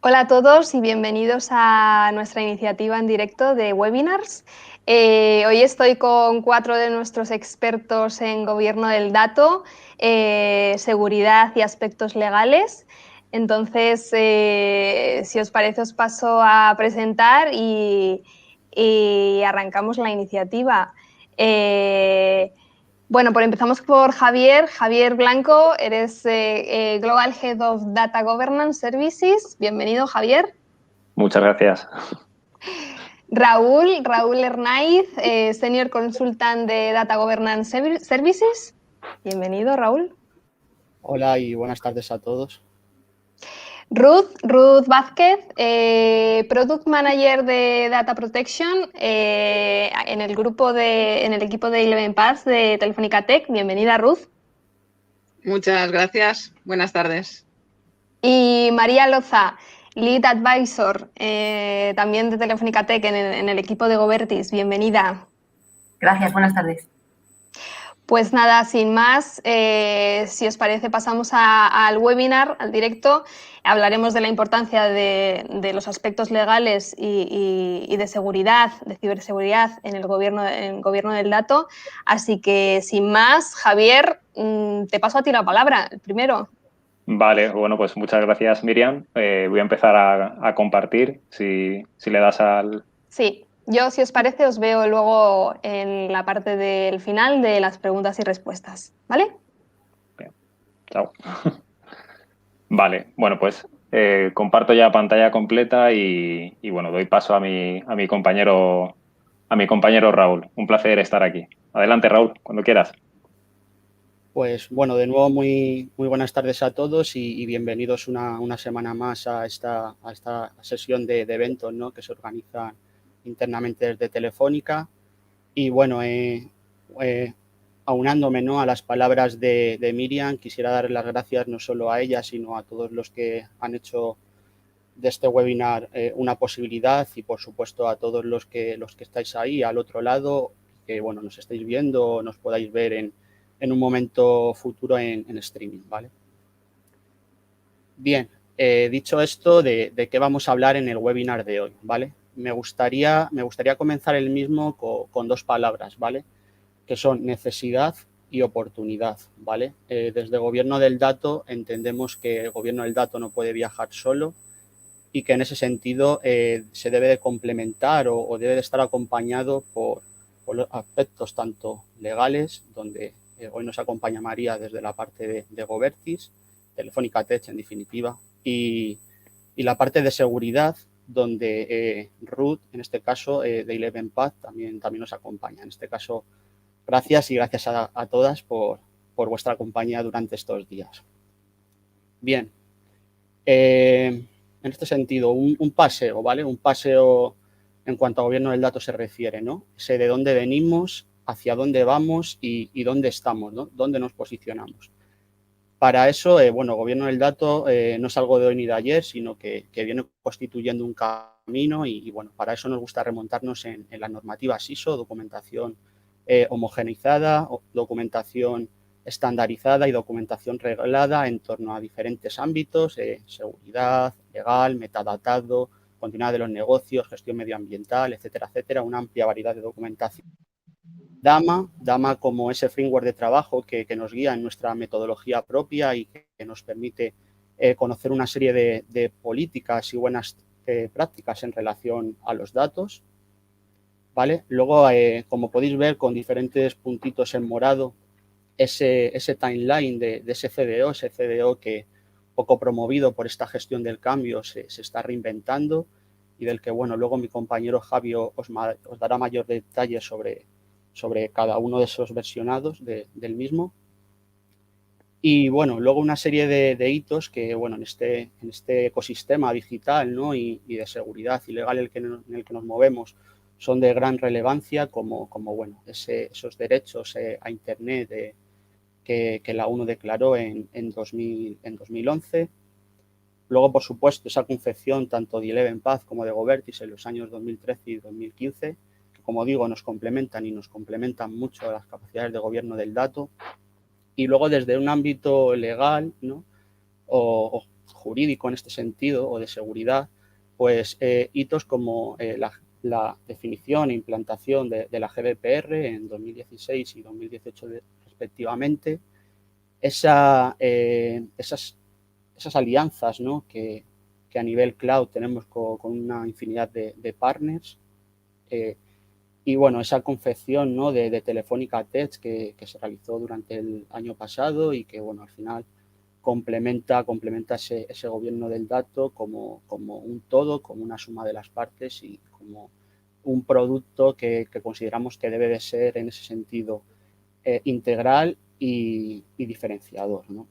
Hola a todos y bienvenidos a nuestra iniciativa en directo de webinars. Hoy estoy con 4 de nuestros expertos en gobierno del dato, seguridad y aspectos legales. Entonces, si os parece, os paso a presentar y arrancamos la iniciativa. Bueno, pues empezamos por Javier. Javier Blanco, eres Global Head of Data Governance Services. Bienvenido, Javier. Muchas gracias. Raúl Hernáiz, Senior Consultant de Data Governance Services. Bienvenido, Raúl. Hola y buenas tardes a todos. Ruth Vázquez, Product Manager de Data Protection en el equipo de Eleven Paths de Telefónica Tech. Bienvenida, Ruth. Muchas gracias. Buenas tardes. Y María Loza, Lead Advisor, también de Telefónica Tech en el equipo de Govertis. Bienvenida. Gracias, buenas tardes. Pues nada, sin más, si os parece, pasamos al webinar, al directo. Hablaremos de la importancia de los aspectos legales y de seguridad, de ciberseguridad en gobierno del dato. Así que, sin más, Javier, te paso a ti la palabra, el primero. Vale, bueno, pues muchas gracias, Miriam. Voy a empezar a compartir, si le das al... Sí. Yo, si os parece, os veo luego en la parte del final de las preguntas y respuestas, ¿vale? Bien. Chao. Vale, bueno, pues comparto ya pantalla completa y bueno, doy paso a mi compañero Raúl. Un placer estar aquí. Adelante, Raúl, cuando quieras. Pues bueno, de nuevo muy buenas tardes a todos y bienvenidos una semana más a esta sesión de eventos, ¿no?, que se organiza internamente desde Telefónica. Y bueno, aunándome, ¿no?, a las palabras de Miriam, quisiera dar las gracias no solo a ella, sino a todos los que han hecho de este webinar una posibilidad y, por supuesto, a todos los que estáis ahí al otro lado, que bueno, nos estáis viendo o nos podáis ver en un momento futuro en streaming, ¿vale? Bien, dicho esto, ¿de qué vamos a hablar en el webinar de hoy, ¿vale? Me gustaría comenzar el mismo con 2 palabras, ¿vale?, que son necesidad y oportunidad, ¿vale? Desde Gobierno del Dato entendemos que el Gobierno del Dato no puede viajar solo y que en ese sentido se debe de complementar o debe de estar acompañado por los aspectos tanto legales, donde hoy nos acompaña María desde la parte de Govertis, Telefónica Tech en definitiva, y la parte de seguridad, donde Ruth, en este caso, de Eleven Paths, también nos acompaña. En este caso, gracias y gracias a todas por vuestra compañía durante estos días. Bien, en este sentido, un paseo, ¿vale? Un paseo en cuanto a gobierno del dato se refiere, ¿no? Sé de dónde venimos, hacia dónde vamos y dónde estamos, ¿no? Dónde nos posicionamos. Para eso, bueno, gobierno del dato no es algo de hoy ni de ayer, sino que viene constituyendo un camino y bueno, para eso nos gusta remontarnos en la normativa SISO, documentación homogeneizada, documentación estandarizada y documentación reglada en torno a diferentes ámbitos, seguridad, legal, metadatado, continuidad de los negocios, gestión medioambiental, etcétera, etcétera, una amplia variedad de documentación. DAMA como ese framework de trabajo que nos guía en nuestra metodología propia y que nos permite conocer una serie de políticas y buenas prácticas en relación a los datos, ¿vale? Luego, como podéis ver, con diferentes puntitos en morado, ese timeline de ese CDO que poco promovido por esta gestión del cambio se está reinventando y del que, bueno, luego mi compañero Javio os dará mayor detalle sobre cada uno de esos versionados del mismo. Y, bueno, luego una serie de hitos que, bueno, en este ecosistema digital, ¿no?, y de seguridad y legal en el que nos movemos son de gran relevancia, como bueno, esos derechos a Internet que la ONU declaró en 2011. Luego, por supuesto, esa concepción tanto de Eleven Paths como de Govertis en los años 2013 y 2015, que, como digo, nos complementan mucho las capacidades de gobierno del dato. Y luego, desde un ámbito legal, ¿no?, o jurídico en este sentido o de seguridad, pues hitos como la definición e implantación de la GDPR en 2016 y 2018 respectivamente, esas alianzas, ¿no? que a nivel cloud tenemos con una infinidad de partners, y bueno, esa confección, ¿no? de Telefónica Tech que se realizó durante el año pasado y que bueno, al final complementa ese gobierno del dato como un todo, como una suma de las partes y como un producto que consideramos que debe de ser en ese sentido integral y diferenciador, ¿no?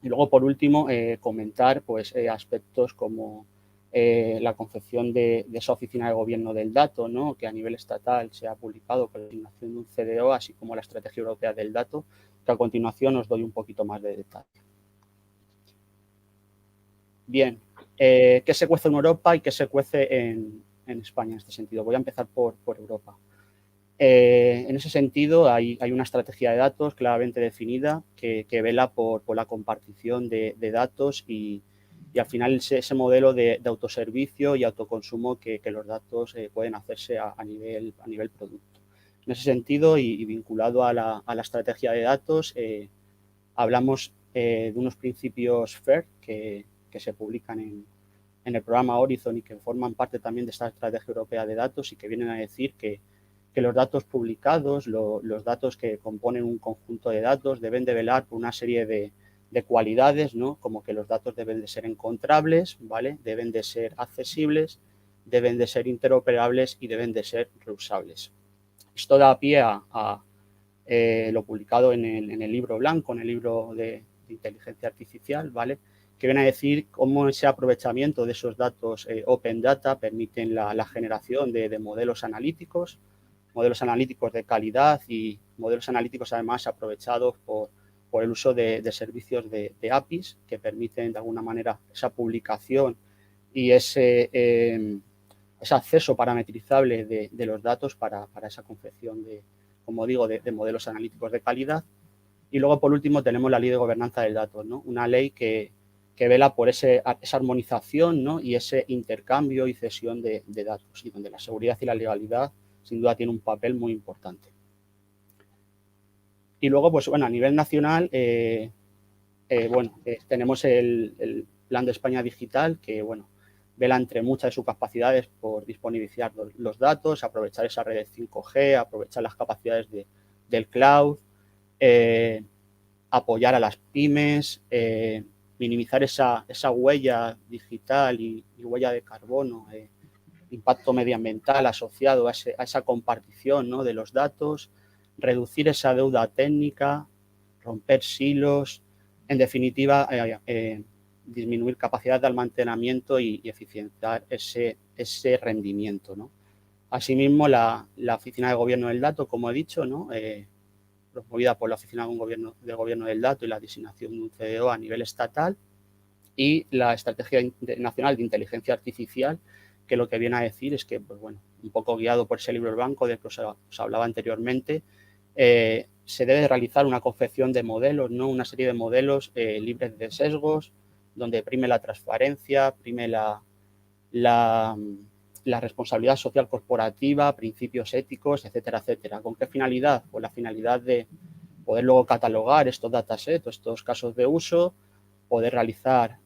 Y luego, por último, comentar pues, aspectos como la concepción de esa oficina de gobierno del dato, ¿no? Que a nivel estatal se ha publicado con la designación de un CDO, así como la Estrategia Europea del Dato, que a continuación os doy un poquito más de detalle. Bien, ¿qué se cuece en Europa y qué se cuece en España en este sentido? Voy a empezar por Europa. En ese sentido, hay una estrategia de datos claramente definida que vela por la compartición de datos y al final ese modelo de autoservicio y autoconsumo que los datos pueden hacerse a nivel producto. En ese sentido y vinculado a la estrategia de datos, hablamos de unos principios FAIR que se publican en el programa Horizon y que forman parte también de esta estrategia europea de datos y que vienen a decir que los datos publicados, los datos que componen un conjunto de datos, deben de velar por una serie de cualidades, ¿no? Como que los datos deben de ser encontrables, ¿vale? Deben de ser accesibles, deben de ser interoperables y deben de ser reusables. Esto da pie a lo publicado en el libro blanco, en el libro de inteligencia artificial, ¿vale? Que viene a decir cómo ese aprovechamiento de esos datos open data permiten la generación de modelos analíticos de calidad y modelos analíticos además aprovechados por el uso de servicios de APIs que permiten de alguna manera esa publicación y ese acceso parametrizable de los datos para esa confección como digo, de modelos analíticos de calidad. Y luego, por último, tenemos la Ley de Gobernanza del Dato, ¿no? Una ley que vela por esa armonización, ¿no? Y ese intercambio y cesión de datos y donde la seguridad y la legalidad sin duda tiene un papel muy importante. Y luego, pues bueno, a nivel nacional, tenemos el Plan de España Digital, que bueno, vela entre muchas de sus capacidades por disponibilizar los datos, aprovechar esa red de 5G, aprovechar las capacidades del cloud, apoyar a las pymes, minimizar esa huella digital y huella de carbono, impacto medioambiental asociado a esa compartición, ¿no? de los datos, reducir esa deuda técnica, romper silos, en definitiva, disminuir capacidad de almacenamiento y eficienciar ese rendimiento, ¿no? Asimismo, la Oficina de Gobierno del Dato, como he dicho, ¿no? Promovida por la Oficina de Gobierno del Dato y la designación de un CDO a nivel estatal, y la Estrategia Nacional de Inteligencia Artificial, que lo que viene a decir es que, pues bueno, un poco guiado por ese libro blanco del que os hablaba anteriormente, se debe realizar una confección de modelos, ¿no? Una serie de modelos libres de sesgos, donde prime la transparencia, prime la responsabilidad social corporativa, principios éticos, etcétera, etcétera. ¿Con qué finalidad? Pues la finalidad de poder luego catalogar estos datasets, estos casos de uso, poder realizar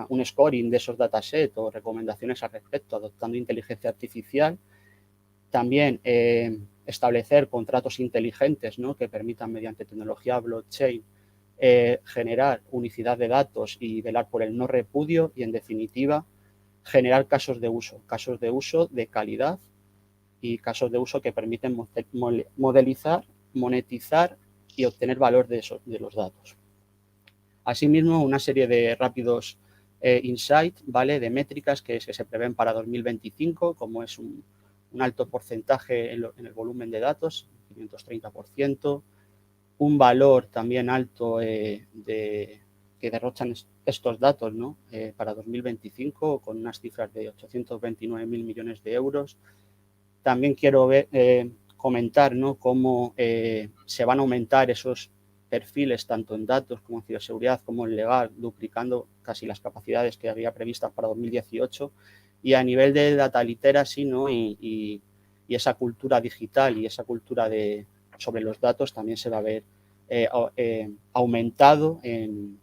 un scoring de esos datasets o recomendaciones al respecto, adoptando inteligencia artificial. También establecer contratos inteligentes, ¿no? Que permitan, mediante tecnología blockchain, generar unicidad de datos y velar por el no repudio y, en definitiva, generar casos de uso de calidad y casos de uso que permiten modelizar, monetizar y obtener valor de los datos. Asimismo, una serie de rápidos insights, ¿vale? De métricas que se prevén para 2025, como es un alto porcentaje en el volumen de datos, 530%, un valor también alto que derrochan estos datos, ¿no? Para 2025, con unas cifras de 829.000 millones de euros. También quiero comentar, ¿no? Cómo se van a aumentar esos perfiles tanto en datos como en ciberseguridad como en legal, duplicando casi las capacidades que había previstas para 2018. Y a nivel de data literacy, ¿no? y esa cultura digital y esa cultura sobre los datos también se va a ver aumentado en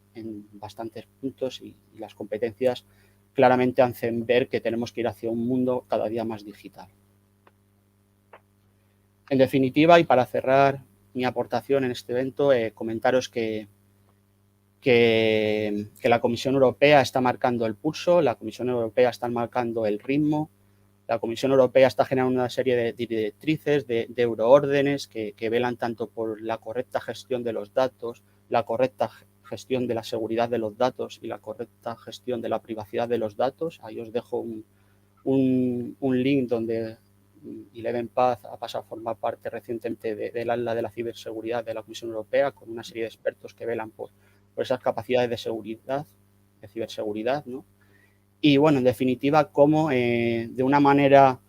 bastantes puntos y las competencias claramente hacen ver que tenemos que ir hacia un mundo cada día más digital. En definitiva, y para cerrar mi aportación en este evento, comentaros que la Comisión Europea está marcando el pulso, la Comisión Europea está marcando el ritmo, la Comisión Europea está generando una serie de directrices, de euroórdenes que velan tanto por la correcta gestión de los datos, la correcta gestión de la seguridad de los datos y la correcta gestión de la privacidad de los datos. Ahí os dejo un link donde Eleven Paz ha pasado a formar parte recientemente del ala de la ciberseguridad de la Comisión Europea, con una serie de expertos que velan por esas capacidades de seguridad, de ciberseguridad, ¿no? Y bueno, en definitiva, cómo de una manera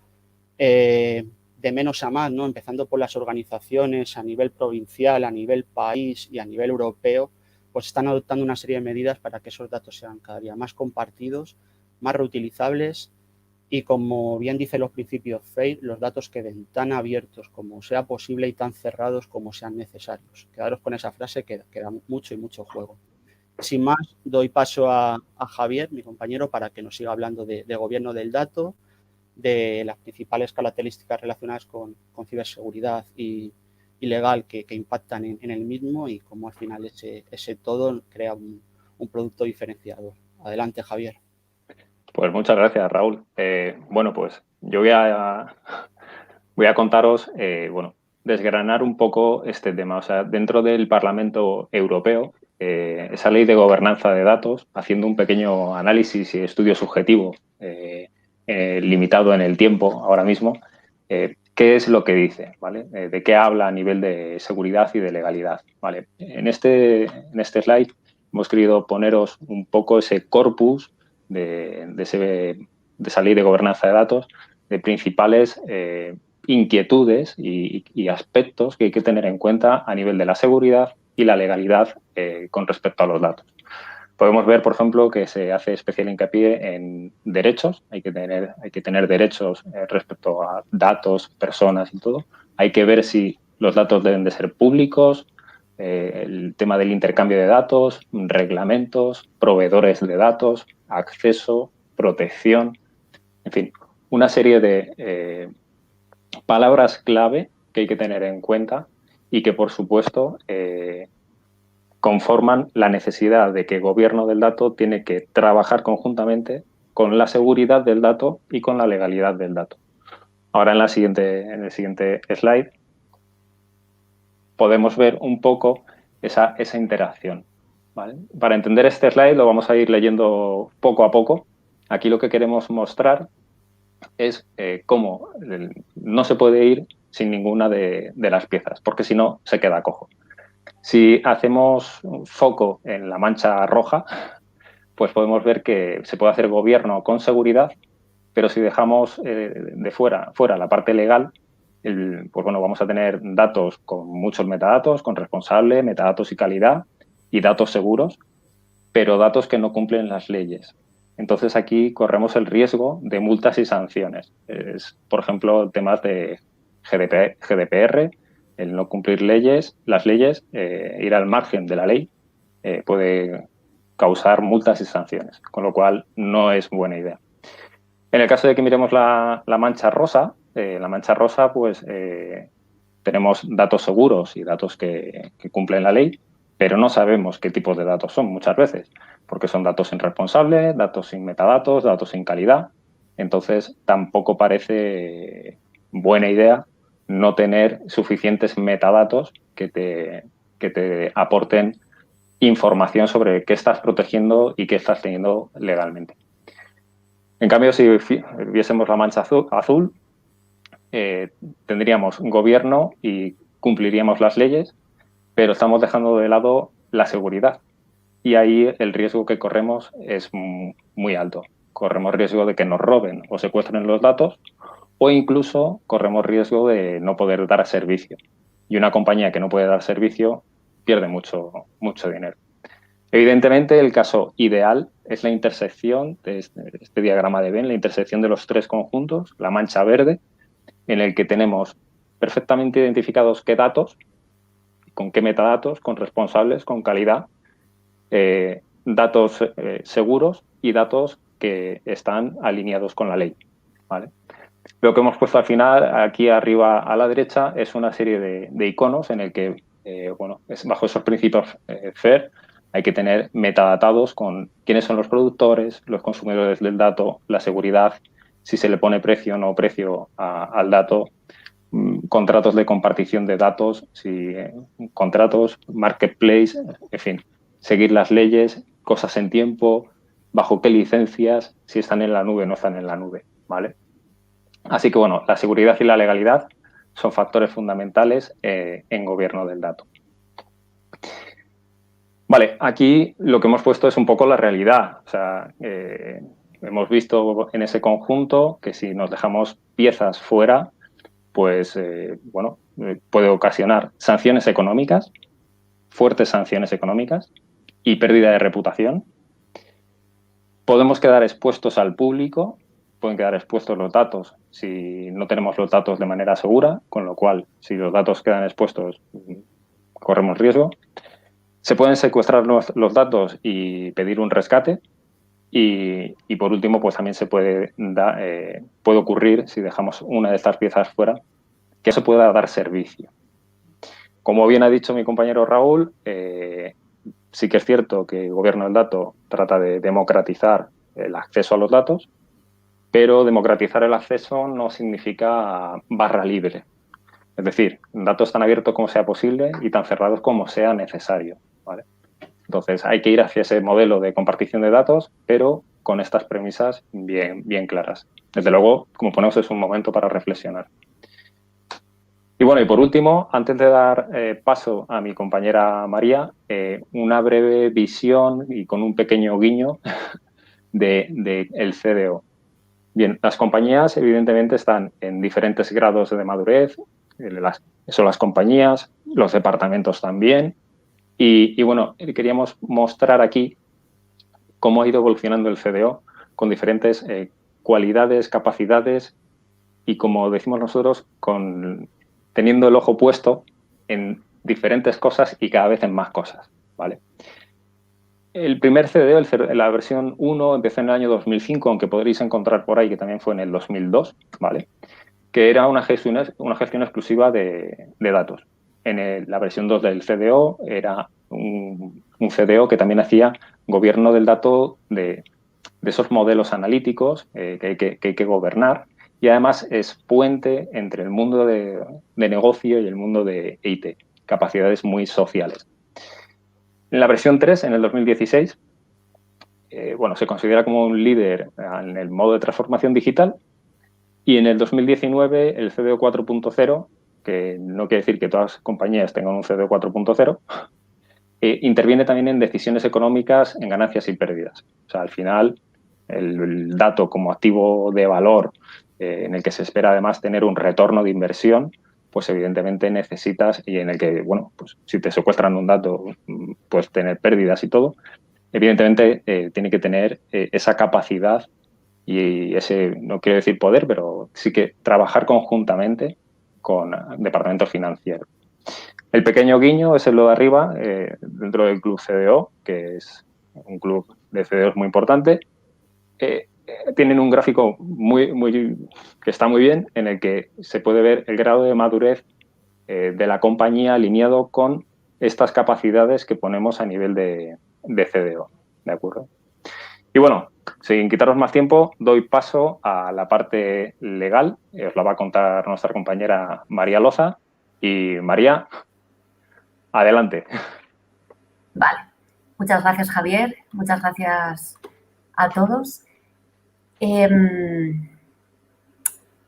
de menos a más, ¿no? Empezando por las organizaciones a nivel provincial, a nivel país y a nivel europeo, pues están adoptando una serie de medidas para que esos datos sean cada día más compartidos, más reutilizables y, como bien dicen los principios FAIR, los datos queden tan abiertos como sea posible y tan cerrados como sean necesarios. Quedaros con esa frase que da mucho y mucho juego. Sin más, doy paso a Javier, mi compañero, para que nos siga hablando de gobierno del dato, de las principales características relacionadas con ciberseguridad y legal que impactan en el mismo y cómo al final ese todo crea un producto diferenciador. Adelante, Javier. Pues muchas gracias, Raúl. Bueno, pues yo voy a contaros, desgranar un poco este tema. O sea, dentro del Parlamento Europeo, esa ley de gobernanza de datos, haciendo un pequeño análisis y estudio subjetivo limitado en el tiempo ahora mismo, ¿qué es lo que dice? ¿Vale? ¿De qué habla a nivel de seguridad y de legalidad? ¿Vale? En este slide hemos querido poneros un poco ese corpus de esa ley de gobernanza de datos, de principales inquietudes y aspectos que hay que tener en cuenta a nivel de la seguridad y la legalidad con respecto a los datos. Podemos ver, por ejemplo, que se hace especial hincapié en derechos. Hay que tener derechos respecto a datos, personas y todo. Hay que ver si los datos deben de ser públicos, el tema del intercambio de datos, reglamentos, proveedores de datos, acceso, protección, en fin, una serie de palabras clave que hay que tener en cuenta y que, por supuesto, conforman la necesidad de que el gobierno del dato tiene que trabajar conjuntamente con la seguridad del dato y con la legalidad del dato. Ahora en el siguiente slide podemos ver un poco esa interacción, ¿vale? Para entender este slide lo vamos a ir leyendo poco a poco. Aquí lo que queremos mostrar es cómo no se puede ir sin ninguna de las piezas, porque si no se queda cojo. Si hacemos un foco en la mancha roja, pues podemos ver que se puede hacer gobierno con seguridad, pero si dejamos de fuera la parte legal, pues bueno, vamos a tener datos con muchos metadatos, con responsable, metadatos y calidad y datos seguros, pero datos que no cumplen las leyes. Entonces aquí corremos el riesgo de multas y sanciones. Por ejemplo, temas de GDPR, el no cumplir las leyes, ir al margen de la ley, puede causar multas y sanciones, con lo cual no es buena idea. En el caso de que miremos la mancha rosa, pues tenemos datos seguros y datos que cumplen la ley, pero no sabemos qué tipo de datos son muchas veces, porque son datos sin responsable, datos sin metadatos, datos sin calidad. Entonces, tampoco parece buena idea no tener suficientes metadatos que te aporten información sobre qué estás protegiendo y qué estás teniendo legalmente. En cambio, si viésemos la mancha azul, tendríamos un gobierno y cumpliríamos las leyes, pero estamos dejando de lado la seguridad. Y ahí el riesgo que corremos es muy alto. Corremos riesgo de que nos roben o secuestren los datos, o incluso corremos riesgo de no poder dar servicio. Y una compañía que no puede dar servicio pierde mucho dinero. Evidentemente, el caso ideal es la intersección de este diagrama de Venn, la intersección de los tres conjuntos, la mancha verde, en el que tenemos perfectamente identificados qué datos, con qué metadatos, con responsables, con calidad, datos seguros y datos que están alineados con la ley, ¿vale? Lo que hemos puesto al final, aquí arriba a la derecha, es una serie de iconos en el que, bueno, es bajo esos principios FAIR, hay que tener metadatados con quiénes son los productores, los consumidores del dato, la seguridad, si se le pone precio o no precio al dato, contratos de compartición de datos, contratos, marketplace, en fin, seguir las leyes, cosas en tiempo, bajo qué licencias, si están en la nube o no están en la nube, ¿vale? Así que, bueno, la seguridad y la legalidad son factores fundamentales en gobierno del dato. Vale, aquí lo que hemos puesto es un poco la realidad. O sea, hemos visto en ese conjunto que si nos dejamos piezas fuera, pues, bueno, puede ocasionar sanciones económicas, fuertes sanciones económicas y pérdida de reputación. Podemos quedar expuestos al público, pueden quedar expuestos los datos si no tenemos los datos de manera segura, con lo cual, si los datos quedan expuestos, corremos riesgo. Se pueden secuestrar los datos y pedir un rescate. Y por último, pues también se puede ocurrir, si dejamos una de estas piezas fuera, que se pueda dar servicio. Como bien ha dicho mi compañero Raúl, sí que es cierto que el gobierno del dato trata de democratizar el acceso a los datos, pero democratizar el acceso no significa barra libre. Es decir, datos tan abiertos como sea posible y tan cerrados como sea necesario, ¿vale? Entonces, hay que ir hacia ese modelo de compartición de datos, pero con estas premisas bien claras. Desde luego, como ponemos, es un momento para reflexionar. Y bueno, y por último, antes de dar paso a mi compañera María, una breve visión y con un pequeño guiño del CDO. Bien, las compañías evidentemente están en diferentes grados de madurez, son las compañías, los departamentos también. Y bueno, queríamos mostrar aquí cómo ha ido evolucionando el CDO con diferentes cualidades, capacidades y, como decimos nosotros, teniendo el ojo puesto en diferentes cosas y cada vez en más cosas, ¿vale? El primer CDO, la versión 1, empezó en el año 2005, aunque podréis encontrar por ahí que también fue en el 2002, ¿vale? Que era una gestión exclusiva de datos. La versión 2 del CDO era un CDO que también hacía gobierno del dato de esos modelos analíticos que hay que gobernar, y además es puente entre el mundo de negocio y el mundo de IT, capacidades muy sociales. En la versión 3, en el 2016, bueno, se considera como un líder en el modo de transformación digital, y en el 2019 el CDO 4.0, que no quiere decir que todas las compañías tengan un CDO 4.0, interviene también en decisiones económicas, en ganancias y pérdidas. O sea, al final, el dato como activo de valor en el que se espera además tener un retorno de inversión, pues evidentemente necesitas, y en el que, bueno, pues si te secuestran un dato, puedes tener pérdidas y todo, evidentemente tiene que tener esa capacidad y ese, no quiero decir poder, pero sí que trabajar conjuntamente con departamentos financieros. El pequeño guiño es lo de arriba, dentro del club CDO, que es un club de CDOs muy importante. Tienen un gráfico que está muy bien, en el que se puede ver el grado de madurez de la compañía alineado con estas capacidades que ponemos a nivel de CDO, ¿de acuerdo? Y bueno, sin quitaros más tiempo, doy paso a la parte legal. Os la va a contar nuestra compañera María Loza. Y María, adelante. Vale. Muchas gracias, Javier. Muchas gracias a todos.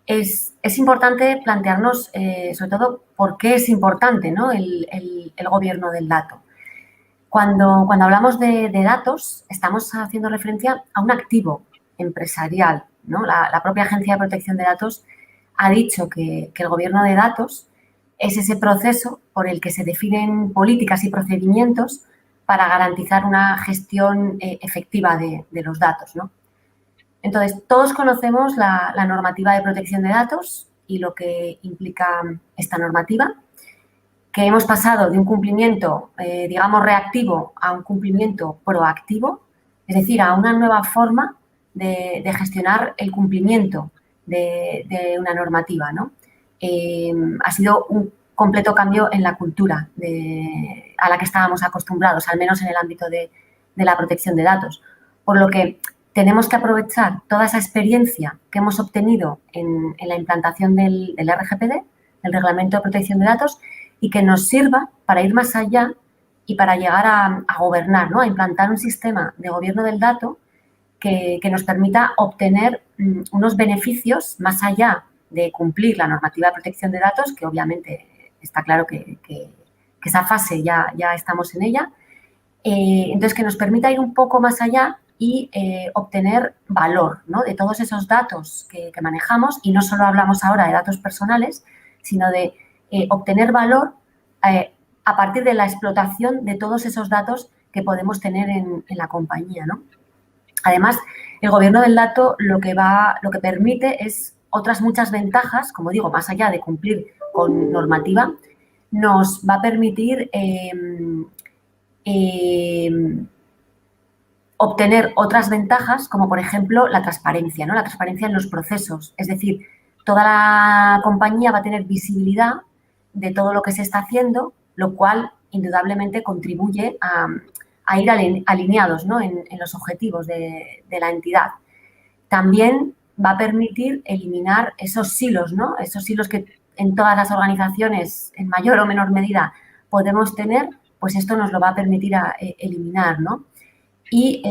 Es importante plantearnos, sobre todo, por qué es importante, ¿no?, el gobierno del dato. Cuando hablamos de datos, estamos haciendo referencia a un activo empresarial, ¿no? La propia Agencia de Protección de Datos ha dicho que el gobierno de datos es ese proceso por el que se definen políticas y procedimientos para garantizar una gestión efectiva de los datos, ¿no? Entonces, todos conocemos la normativa de protección de datos y lo que implica esta normativa, que hemos pasado de un cumplimiento, digamos, reactivo a un cumplimiento proactivo, es decir, a una nueva forma de gestionar el cumplimiento de una normativa, ¿no? Ha sido un completo cambio en la cultura a la que estábamos acostumbrados, al menos en el ámbito de la protección de datos. Por lo que tenemos que aprovechar toda esa experiencia que hemos obtenido en la implantación del RGPD, el Reglamento de Protección de Datos, y que nos sirva para ir más allá y para llegar a gobernar, ¿no? A implantar un sistema de gobierno del dato que nos permita obtener unos beneficios más allá de cumplir la normativa de protección de datos, que obviamente está claro que esa fase ya estamos en ella. Entonces, que nos permita ir un poco más allá y obtener valor, ¿no? De todos esos datos que manejamos, y no solo hablamos ahora de datos personales, sino de obtener valor a partir de la explotación de todos esos datos que podemos tener en la compañía, ¿no? Además, el gobierno del dato lo que permite es otras muchas ventajas, como digo, más allá de cumplir con normativa, nos va a permitir obtener otras ventajas, como por ejemplo la transparencia, ¿no? La transparencia en los procesos. Es decir, toda la compañía va a tener visibilidad de todo lo que se está haciendo, lo cual indudablemente contribuye a ir alineados, ¿no? en los objetivos de la entidad. También va a permitir eliminar esos silos, ¿no? Esos silos que en todas las organizaciones, en mayor o menor medida, podemos tener, pues esto nos lo va a permitir eliminar, ¿no? Y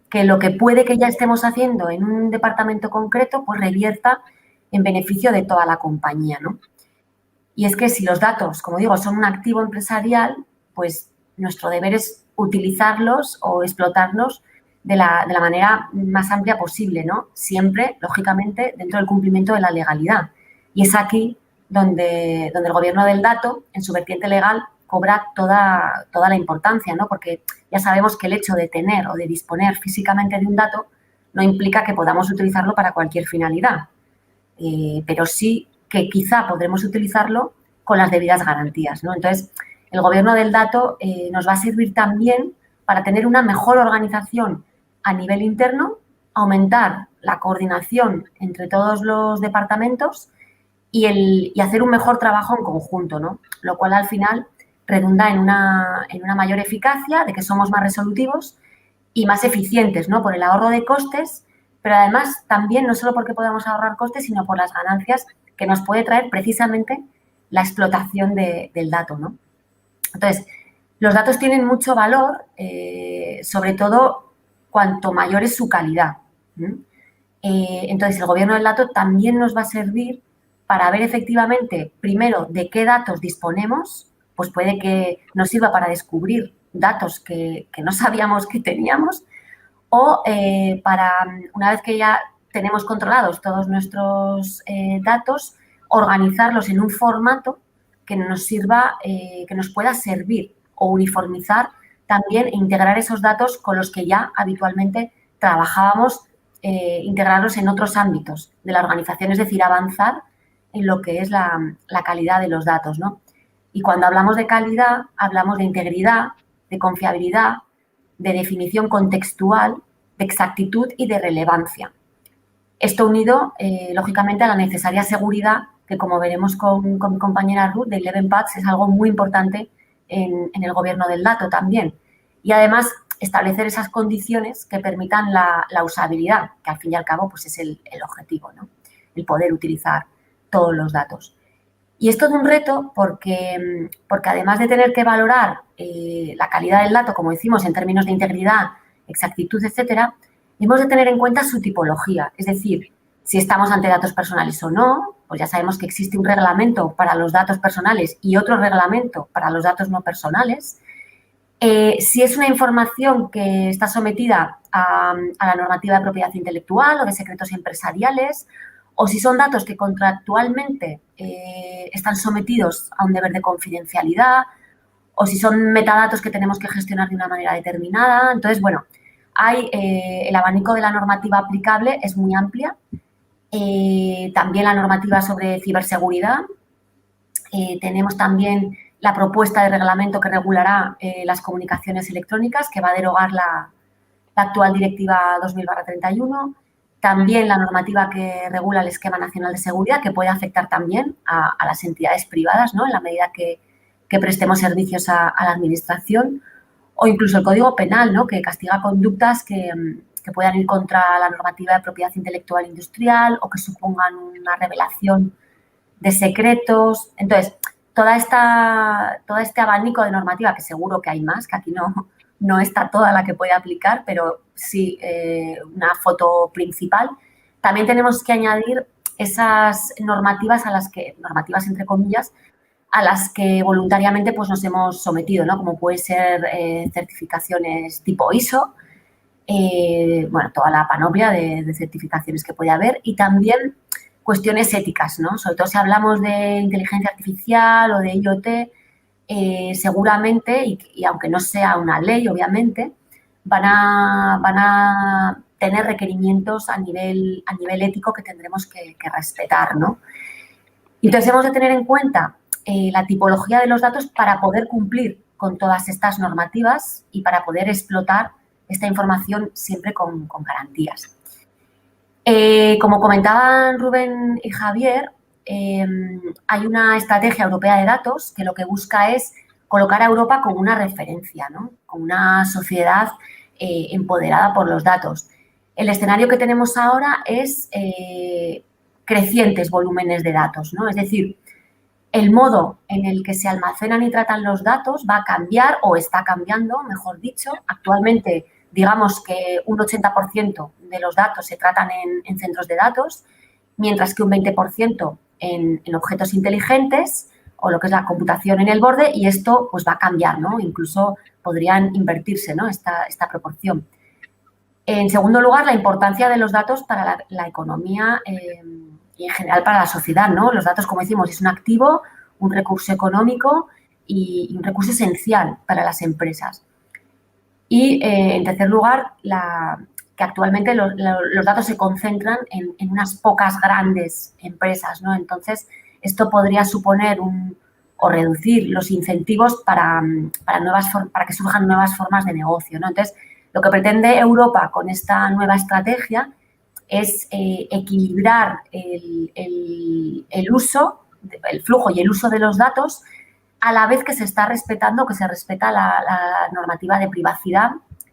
que lo que puede que ya estemos haciendo en un departamento concreto, pues revierta en beneficio de toda la compañía, ¿no? Y es que si los datos, como digo, son un activo empresarial, pues nuestro deber es utilizarlos o explotarlos de la manera más amplia posible, ¿no? Siempre, lógicamente, dentro del cumplimiento de la legalidad. Y es aquí donde el gobierno del dato, en su vertiente legal, cobra toda la importancia, ¿no? Porque ya sabemos que el hecho de tener o de disponer físicamente de un dato no implica que podamos utilizarlo para cualquier finalidad, pero sí que quizá podremos utilizarlo con las debidas garantías, ¿no? Entonces, el gobierno del dato nos va a servir también para tener una mejor organización a nivel interno, aumentar la coordinación entre todos los departamentos y hacer un mejor trabajo en conjunto, ¿no? Lo cual al final redunda en una mayor eficacia, de que somos más resolutivos y más eficientes, ¿no? Por el ahorro de costes, pero además también no solo porque podamos ahorrar costes, sino por las ganancias que nos puede traer precisamente la explotación del dato, ¿no? Entonces, los datos tienen mucho valor, sobre todo cuanto mayor es su calidad. Entonces, el gobierno del dato también nos va a servir para ver efectivamente, primero, de qué datos disponemos, pues puede que nos sirva para descubrir datos que no sabíamos que teníamos, o para, una vez que ya tenemos controlados todos nuestros datos, organizarlos en un formato que nos sirva, que nos pueda servir o uniformizar también e integrar esos datos con los que ya habitualmente trabajábamos, integrarlos en otros ámbitos de la organización, es decir, avanzar en lo que es la calidad de los datos, ¿no? Y cuando hablamos de calidad, hablamos de integridad, de confiabilidad, de definición contextual, de exactitud y de relevancia. Esto unido, lógicamente, a la necesaria seguridad, que como veremos con mi compañera Ruth, de 11 Paths, es algo muy importante en el gobierno del dato también. Y además, establecer esas condiciones que permitan la usabilidad, que al fin y al cabo pues es el objetivo, ¿no? El poder utilizar todos los datos. Y es todo un reto porque además de tener que valorar la calidad del dato, como decimos, en términos de integridad, exactitud, etcétera, hemos de tener en cuenta su tipología. Es decir, si estamos ante datos personales o no, pues ya sabemos que existe un reglamento para los datos personales y otro reglamento para los datos no personales. Si es una información que está sometida a la normativa de propiedad intelectual o de secretos empresariales, o si son datos que contractualmente están sometidos a un deber de confidencialidad, o si son metadatos que tenemos que gestionar de una manera determinada. Entonces, bueno, el abanico de la normativa aplicable es muy amplia. También la normativa sobre ciberseguridad. Tenemos también la propuesta de reglamento que regulará las comunicaciones electrónicas, que va a derogar la actual Directiva 2000/31. También la normativa que regula el Esquema Nacional de Seguridad, que puede afectar también a las entidades privadas, ¿no? En la medida que prestemos servicios a la Administración. O incluso el Código Penal, ¿no? Que castiga conductas que puedan ir contra la normativa de propiedad intelectual industrial o que supongan una revelación de secretos. Entonces, todo este abanico de normativa, que seguro que hay más, que aquí no está toda la que puede aplicar, pero sí una foto principal. También tenemos que añadir esas normativas normativas entre comillas, a las que voluntariamente pues, nos hemos sometido, ¿no? Como puede ser certificaciones tipo ISO, bueno, toda la panoplia de certificaciones que puede haber, y también cuestiones éticas, ¿no? Sobre todo si hablamos de inteligencia artificial o de IoT, seguramente, y aunque no sea una ley, obviamente, van a tener requerimientos a nivel ético que tendremos que respetar, ¿no? Entonces, hemos de tener en cuenta la tipología de los datos para poder cumplir con todas estas normativas y para poder explotar esta información siempre con garantías. Como comentaban Rubén y Javier, hay una estrategia europea de datos que lo que busca es colocar a Europa como una referencia, ¿no? Como una sociedad empoderada por los datos. El escenario que tenemos ahora es crecientes volúmenes de datos, ¿no? Es decir, el modo en el que se almacenan y tratan los datos va a cambiar o está cambiando, mejor dicho. Actualmente, digamos que un 80% de los datos se tratan en centros de datos, mientras que un 20% en objetos inteligentes o lo que es la computación en el borde, y esto pues va a cambiar, ¿no? Incluso podrían invertirse, ¿no? esta proporción. En segundo lugar, la importancia de los datos para la economía y en general para la sociedad, ¿no? Los datos, como decimos, es un activo, un recurso económico y un recurso esencial para las empresas. Y, en tercer lugar, que actualmente los datos se concentran en unas pocas grandes empresas, ¿no? Entonces, esto podría suponer o reducir los incentivos para que surjan nuevas formas de negocio, ¿no? Entonces, lo que pretende Europa con esta nueva estrategia es equilibrar el uso, el flujo y el uso de los datos a la vez que se está respetando, que se respeta la normativa de privacidad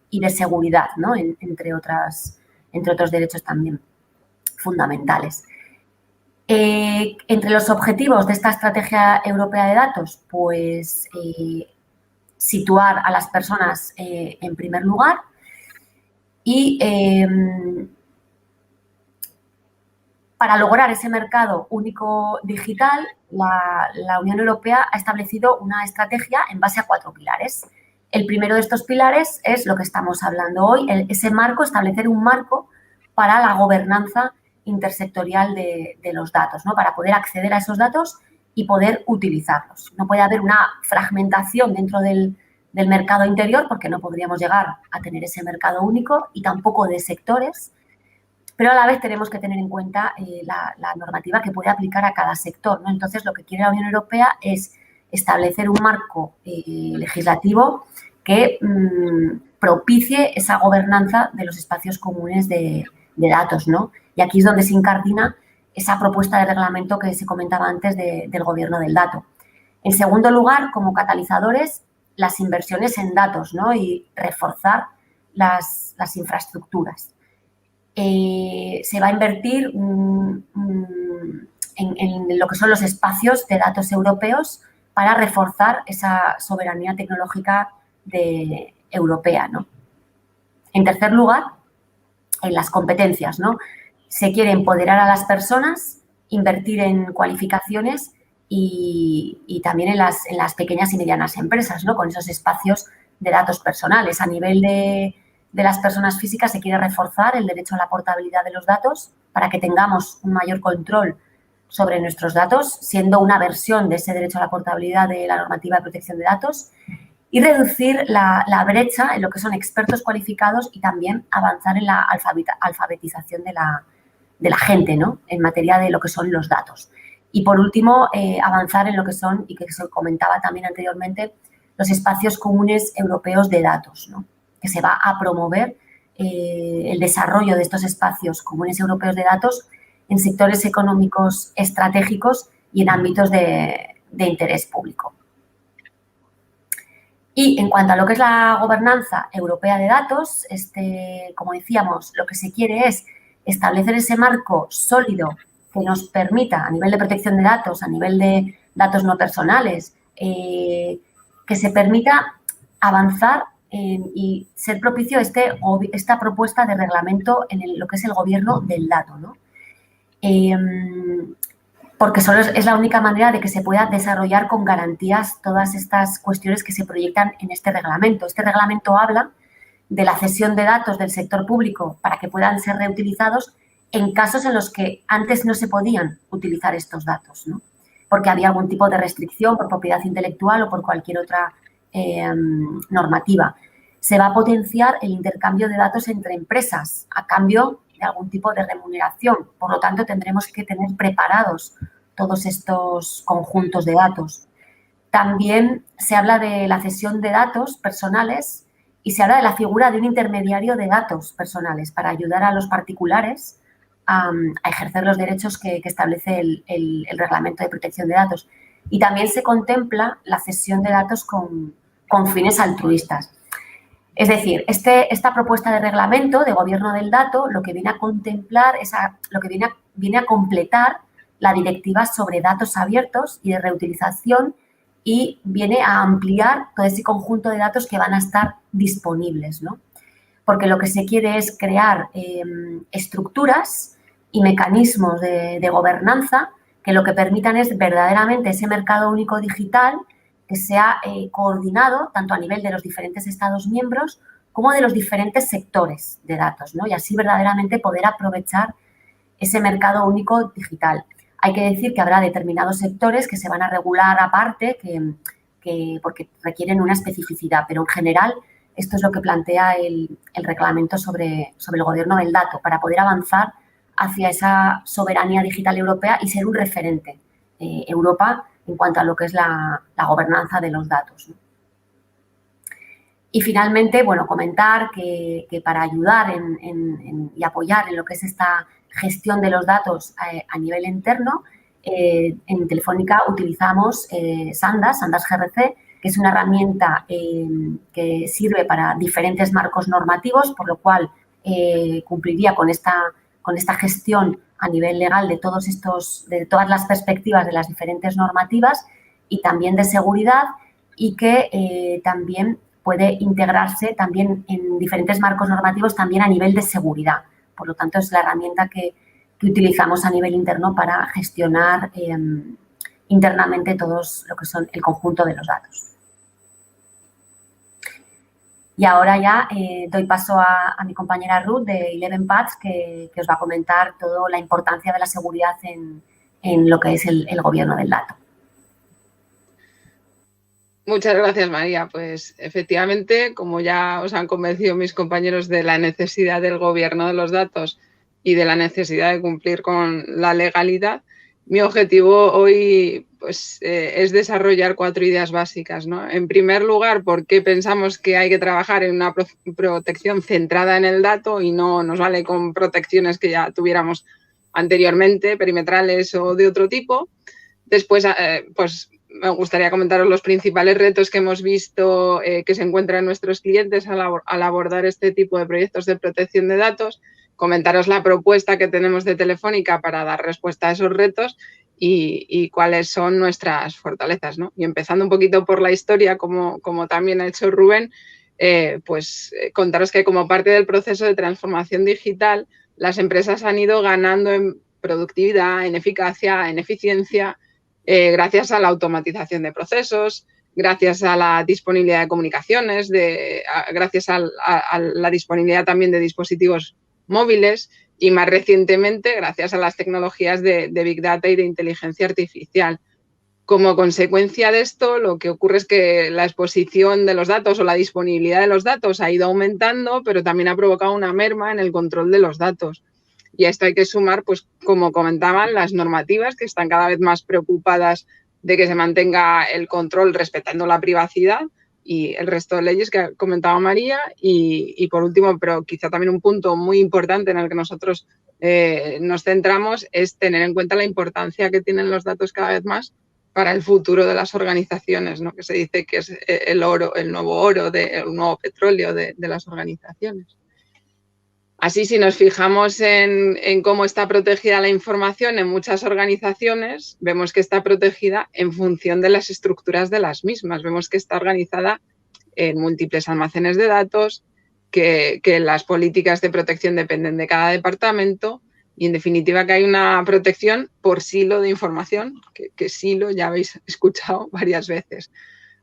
y de seguridad, ¿no? entre otros derechos también fundamentales. Entre los objetivos de esta estrategia europea de datos, pues situar a las personas en primer lugar y para lograr ese mercado único digital, la Unión Europea ha establecido una estrategia en base a 4 pilares. El primero de estos pilares es lo que estamos hablando hoy, ese marco, establecer un marco para la gobernanza intersectorial de los datos, ¿no? Para poder acceder a esos datos y poder utilizarlos. No puede haber una fragmentación dentro del mercado interior porque no podríamos llegar a tener ese mercado único y tampoco de sectores, pero a la vez tenemos que tener en cuenta la normativa que puede aplicar a cada sector, ¿no? Entonces, lo que quiere la Unión Europea es establecer un marco legislativo que propicie esa gobernanza de los espacios comunes de datos, ¿no? Y aquí es donde se incardina esa propuesta de reglamento que se comentaba antes del gobierno del dato. En segundo lugar, como catalizadores, las inversiones en datos, ¿no? Y reforzar las infraestructuras. Se va a invertir en lo que son los espacios de datos europeos para reforzar esa soberanía tecnológica europea, ¿no? En tercer lugar, en las competencias, ¿no? Se quiere empoderar a las personas, invertir en cualificaciones y también en las pequeñas y medianas empresas, ¿no? Con esos espacios de datos personales. A nivel de las personas físicas se quiere reforzar el derecho a la portabilidad de los datos para que tengamos un mayor control sobre nuestros datos, siendo una versión de ese derecho a la portabilidad de la normativa de protección de datos, y reducir la brecha en lo que son expertos cualificados y también avanzar en la alfabetización de la gente, ¿no?, en materia de lo que son los datos. Y, por último, avanzar en lo que son, y que se comentaba también anteriormente, los espacios comunes europeos de datos, ¿no?, que se va a promover el desarrollo de estos espacios comunes europeos de datos en sectores económicos estratégicos y en ámbitos de interés público. Y en cuanto a lo que es la gobernanza europea de datos, como decíamos, lo que se quiere es establecer ese marco sólido que nos permita, a nivel de protección de datos, a nivel de datos no personales, que se permita avanzar y ser propicio esta propuesta de reglamento en lo que es el gobierno del dato, ¿no? Porque solo es la única manera de que se pueda desarrollar con garantías todas estas cuestiones que se proyectan en este reglamento. Este reglamento habla de la cesión de datos del sector público para que puedan ser reutilizados en casos en los que antes no se podían utilizar estos datos, ¿no?, porque había algún tipo de restricción por propiedad intelectual o por cualquier otra normativa. Se va a potenciar el intercambio de datos entre empresas a cambio de algún tipo de remuneración. Por lo tanto, tendremos que tener preparados todos estos conjuntos de datos. También se habla de la cesión de datos personales y se habla de la figura de un intermediario de datos personales para ayudar a los particulares a ejercer los derechos que establece el reglamento de protección de datos. Y también se contempla la cesión de datos con fines altruistas. Es decir, esta propuesta de reglamento de gobierno del dato lo que viene a contemplar viene a completar la directiva sobre datos abiertos y de reutilización y viene a ampliar todo ese conjunto de datos que van a estar disponibles, ¿no? Porque lo que se quiere es crear estructuras y mecanismos de gobernanza que lo que permitan es verdaderamente ese mercado único digital que sea coordinado tanto a nivel de los diferentes Estados miembros como de los diferentes sectores de datos, ¿no? Y así verdaderamente poder aprovechar ese mercado único digital. Hay que decir que habrá determinados sectores que se van a regular aparte porque requieren una especificidad, pero en general esto es lo que plantea el reglamento sobre el gobierno del dato para poder avanzar hacia esa soberanía digital europea y ser un referente Europa en cuanto a lo que es la gobernanza de los datos, ¿no? Y finalmente, bueno, comentar que para ayudar y apoyar en lo que es esta gestión de los datos a nivel interno, en Telefónica utilizamos Sandas GRC, que es una herramienta que sirve para diferentes marcos normativos, por lo cual cumpliría con esta gestión a nivel legal de todas las perspectivas de las diferentes normativas y también de seguridad, y que también puede integrarse también en diferentes marcos normativos también a nivel de seguridad. Por lo tanto, es la herramienta que utilizamos a nivel interno para gestionar internamente todos lo que son el conjunto de los datos. Y ahora ya doy paso a mi compañera Ruth de Eleven Paths, que os va a comentar toda la importancia de la seguridad en lo que es el gobierno del dato. Muchas gracias, María. Pues efectivamente, como ya os han convencido mis compañeros de la necesidad del gobierno de los datos y de la necesidad de cumplir con la legalidad, mi objetivo hoy es desarrollar 4 ideas básicas, ¿no? En primer lugar, ¿por qué pensamos que hay que trabajar en una protección centrada en el dato y no nos vale con protecciones que ya tuviéramos anteriormente, perimetrales o de otro tipo? Después, pues me gustaría comentaros los principales retos que hemos visto que se encuentran nuestros clientes al abordar este tipo de proyectos de protección de datos, comentaros la propuesta que tenemos de Telefónica para dar respuesta a esos retos y cuáles son nuestras fortalezas, ¿no? Y empezando un poquito por la historia, como también ha hecho Rubén, contaros que como parte del proceso de transformación digital, las empresas han ido ganando en productividad, en eficacia, en eficiencia, gracias a la automatización de procesos, gracias a la disponibilidad de comunicaciones, gracias a la disponibilidad también de dispositivos móviles y más recientemente gracias a las tecnologías de Big Data y de inteligencia artificial. Como consecuencia de esto, lo que ocurre es que la exposición de los datos o la disponibilidad de los datos ha ido aumentando, pero también ha provocado una merma en el control de los datos. Y a esto hay que sumar, pues, como comentaban, las normativas que están cada vez más preocupadas de que se mantenga el control respetando la privacidad, y el resto de leyes que comentaba María. Y por último, pero quizá también un punto muy importante en el que nosotros nos centramos, es tener en cuenta la importancia que tienen los datos cada vez más para el futuro de las organizaciones, ¿no? Que se dice que es el oro, el nuevo petróleo de las organizaciones. Así, si nos fijamos en cómo está protegida la información en muchas organizaciones, vemos que está protegida en función de las estructuras de las mismas. Vemos que está organizada en múltiples almacenes de datos, que las políticas de protección dependen de cada departamento y, en definitiva, que hay una protección por silo de información, que silo ya habéis escuchado varias veces.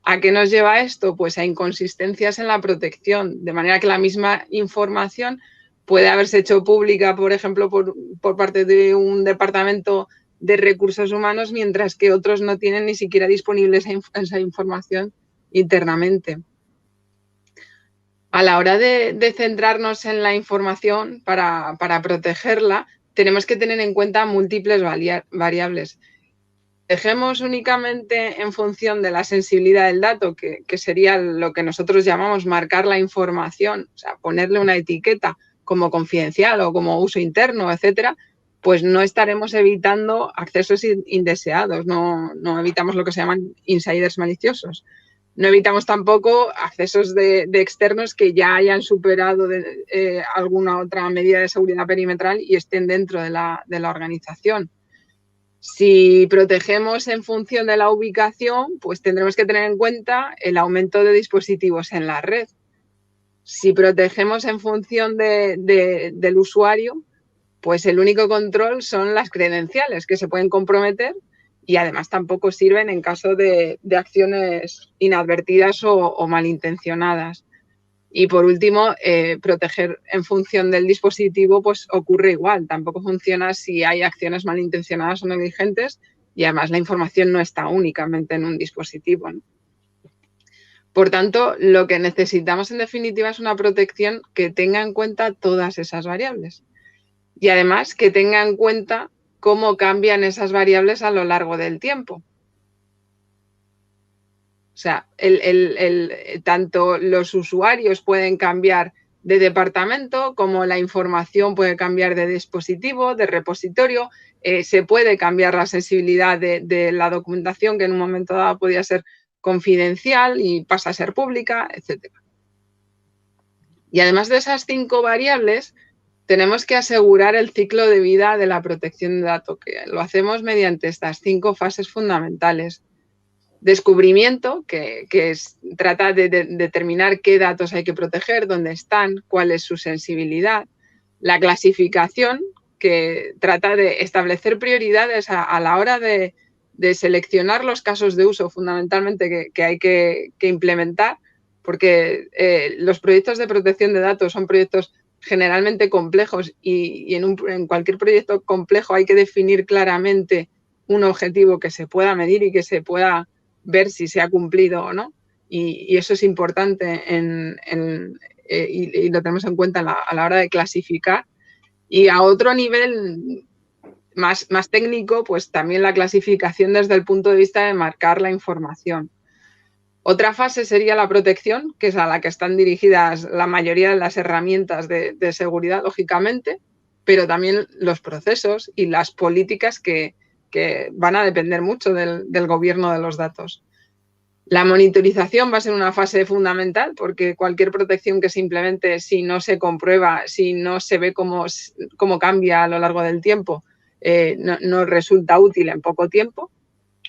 ¿A qué nos lleva esto? Pues a inconsistencias en la protección, de manera que la misma información puede haberse hecho pública, por ejemplo, por parte de un departamento de recursos humanos, mientras que otros no tienen ni siquiera disponible esa información internamente. A la hora de centrarnos en la información para protegerla, tenemos que tener en cuenta múltiples variables. Dejemos únicamente en función de la sensibilidad del dato, que sería lo que nosotros llamamos marcar la información, o sea, ponerle una etiqueta como confidencial o como uso interno, etcétera, pues no estaremos evitando accesos indeseados, no evitamos lo que se llaman insiders maliciosos. No evitamos tampoco accesos de externos que ya hayan superado alguna otra medida de seguridad perimetral y estén dentro de la organización. Si protegemos en función de la ubicación, pues tendremos que tener en cuenta el aumento de dispositivos en la red. Si protegemos en función del usuario, pues el único control son las credenciales, que se pueden comprometer y además tampoco sirven en caso de acciones inadvertidas o malintencionadas. Y por último, proteger en función del dispositivo pues ocurre igual. Tampoco funciona si hay acciones malintencionadas o negligentes y además la información no está únicamente en un dispositivo, ¿no? Por tanto, lo que necesitamos en definitiva es una protección que tenga en cuenta todas esas variables y además que tenga en cuenta cómo cambian esas variables a lo largo del tiempo. O sea, tanto los usuarios pueden cambiar de departamento como la información puede cambiar de dispositivo, de repositorio, se puede cambiar la sensibilidad de la documentación, que en un momento dado podía ser confidencial y pasa a ser pública, etc. Y además de esas 5 variables, tenemos que asegurar el ciclo de vida de la protección de datos, que lo hacemos mediante estas 5 fases fundamentales. Descubrimiento, que trata de determinar qué datos hay que proteger, dónde están, cuál es su sensibilidad. La clasificación, que trata de establecer prioridades a la hora de seleccionar los casos de uso, fundamentalmente, que hay que implementar, porque los proyectos de protección de datos son proyectos generalmente complejos y en cualquier proyecto complejo hay que definir claramente un objetivo que se pueda medir y que se pueda ver si se ha cumplido o no. Y eso es importante y lo tenemos en cuenta a la hora de clasificar. Y a otro nivel más técnico, pues también la clasificación desde el punto de vista de marcar la información. Otra fase sería la protección, que es a la que están dirigidas la mayoría de las herramientas de seguridad, lógicamente, pero también los procesos y las políticas que van a depender mucho del gobierno de los datos. La monitorización va a ser una fase fundamental porque cualquier protección que se implemente, si no se comprueba, si no se ve cómo cambia a lo largo del tiempo, no resulta útil en poco tiempo.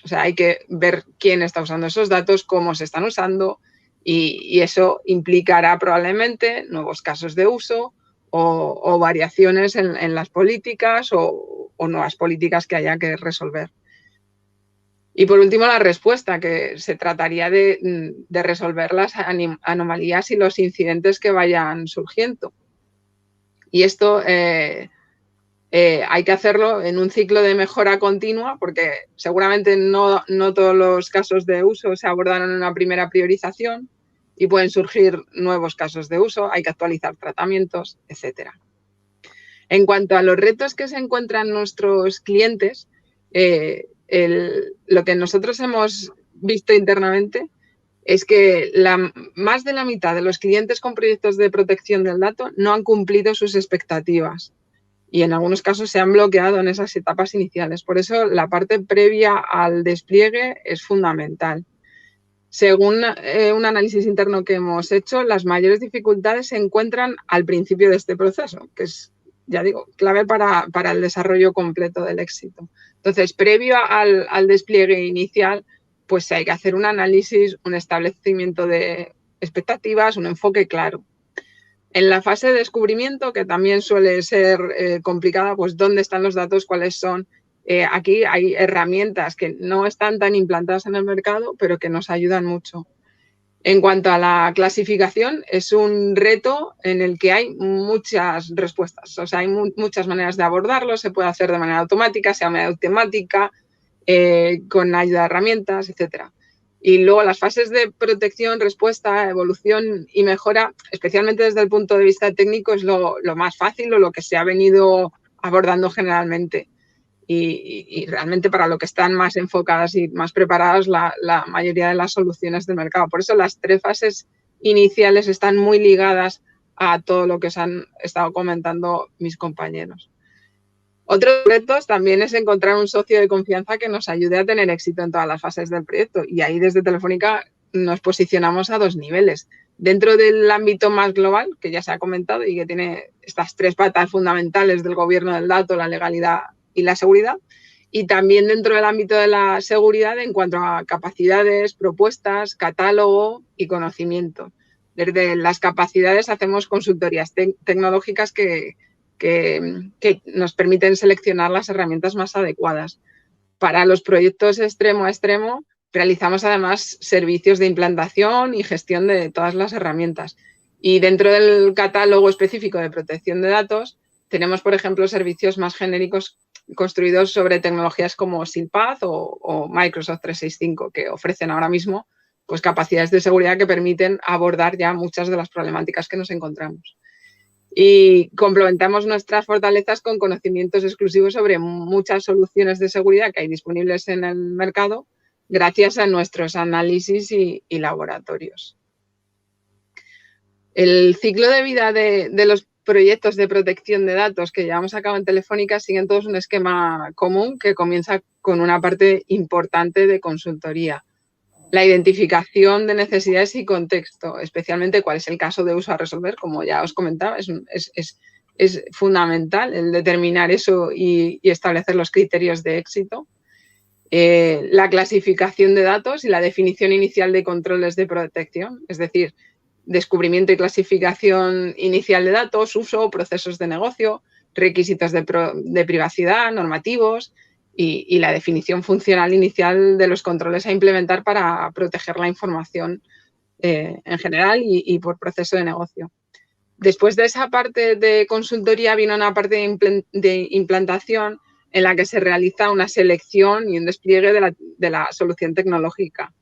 O sea, hay que ver quién está usando esos datos, cómo se están usando y eso implicará probablemente nuevos casos de uso o variaciones en las políticas o nuevas políticas que haya que resolver. Y por último, la respuesta, que se trataría de resolver las anomalías y los incidentes que vayan surgiendo. Y esto hay que hacerlo en un ciclo de mejora continua, porque seguramente no todos los casos de uso se abordaron en una primera priorización y pueden surgir nuevos casos de uso, hay que actualizar tratamientos, etcétera. En cuanto a los retos que se encuentran nuestros clientes, lo que nosotros hemos visto internamente es que más de la mitad de los clientes con proyectos de protección del dato no han cumplido sus expectativas y en algunos casos se han bloqueado en esas etapas iniciales. Por eso la parte previa al despliegue es fundamental. Según un análisis interno que hemos hecho, las mayores dificultades se encuentran al principio de este proceso, que es, ya digo, clave para el desarrollo completo del éxito. Entonces, previo al despliegue inicial, pues hay que hacer un análisis, un establecimiento de expectativas, un enfoque claro. En la fase de descubrimiento, que también suele ser complicada, pues dónde están los datos, cuáles son. Aquí hay herramientas que no están tan implantadas en el mercado, pero que nos ayudan mucho. En cuanto a la clasificación, es un reto en el que hay muchas respuestas. O sea, hay muchas maneras de abordarlo. Se puede hacer de manera automática, sea de manera automática, con ayuda de herramientas, etcétera. Y luego las fases de protección, respuesta, evolución y mejora, especialmente desde el punto de vista técnico, es lo más fácil o lo que se ha venido abordando generalmente. Y realmente para lo que están más enfocadas y más preparadas la mayoría de las soluciones del mercado. Por eso las 3 fases iniciales están muy ligadas a todo lo que os han estado comentando mis compañeros. Otros retos también es encontrar un socio de confianza que nos ayude a tener éxito en todas las fases del proyecto. Y ahí desde Telefónica nos posicionamos a 2 niveles. Dentro del ámbito más global, que ya se ha comentado y que tiene estas 3 patas fundamentales del gobierno del dato, la legalidad y la seguridad. Y también dentro del ámbito de la seguridad en cuanto a capacidades, propuestas, catálogo y conocimiento. Desde las capacidades hacemos consultorías tecnológicas que nos permiten seleccionar las herramientas más adecuadas. Para los proyectos extremo a extremo, realizamos además servicios de implantación y gestión de todas las herramientas. Y dentro del catálogo específico de protección de datos, tenemos, por ejemplo, servicios más genéricos construidos sobre tecnologías como SILPath o Microsoft 365, que ofrecen ahora mismo pues, capacidades de seguridad que permiten abordar ya muchas de las problemáticas que nos encontramos. Y complementamos nuestras fortalezas con conocimientos exclusivos sobre muchas soluciones de seguridad que hay disponibles en el mercado gracias a nuestros análisis y laboratorios. El ciclo de vida de los proyectos de protección de datos que llevamos a cabo en Telefónica siguen todos un esquema común que comienza con una parte importante de consultoría. La identificación de necesidades y contexto, especialmente cuál es el caso de uso a resolver, como ya os comentaba, es fundamental el determinar eso y establecer los criterios de éxito. La clasificación de datos y la definición inicial de controles de protección, es decir, descubrimiento y clasificación inicial de datos, uso, procesos de negocio, requisitos de privacidad, normativos y la definición funcional inicial de los controles a implementar para proteger la información en general y por proceso de negocio. Después de esa parte de consultoría viene una parte de implantación en la que se realiza una selección y un despliegue de la solución tecnológica.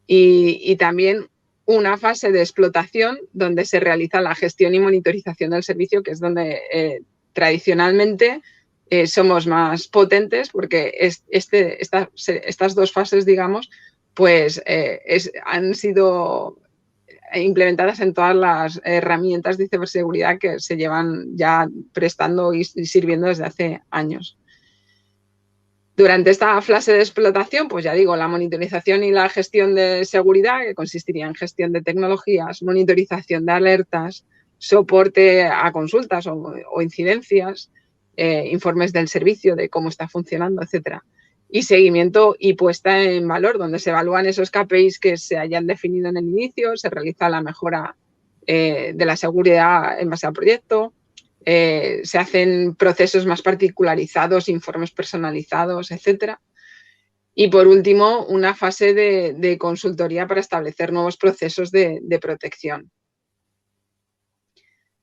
Y también una fase de explotación donde se realiza la gestión y monitorización del servicio, que es donde tradicionalmente somos más potentes porque estas 2 fases, digamos, pues han sido implementadas en todas las herramientas de ciberseguridad que se llevan ya prestando y sirviendo desde hace años. Durante esta fase de explotación, pues ya digo, la monitorización y la gestión de seguridad, que consistiría en gestión de tecnologías, monitorización de alertas, soporte a consultas o incidencias, informes del servicio de cómo está funcionando, etcétera. Y seguimiento y puesta en valor, donde se evalúan esos KPIs que se hayan definido en el inicio, se realiza la mejora de la seguridad en base al proyecto, se hacen procesos más particularizados, informes personalizados, etcétera. Y por último, una fase de consultoría para establecer nuevos procesos de protección.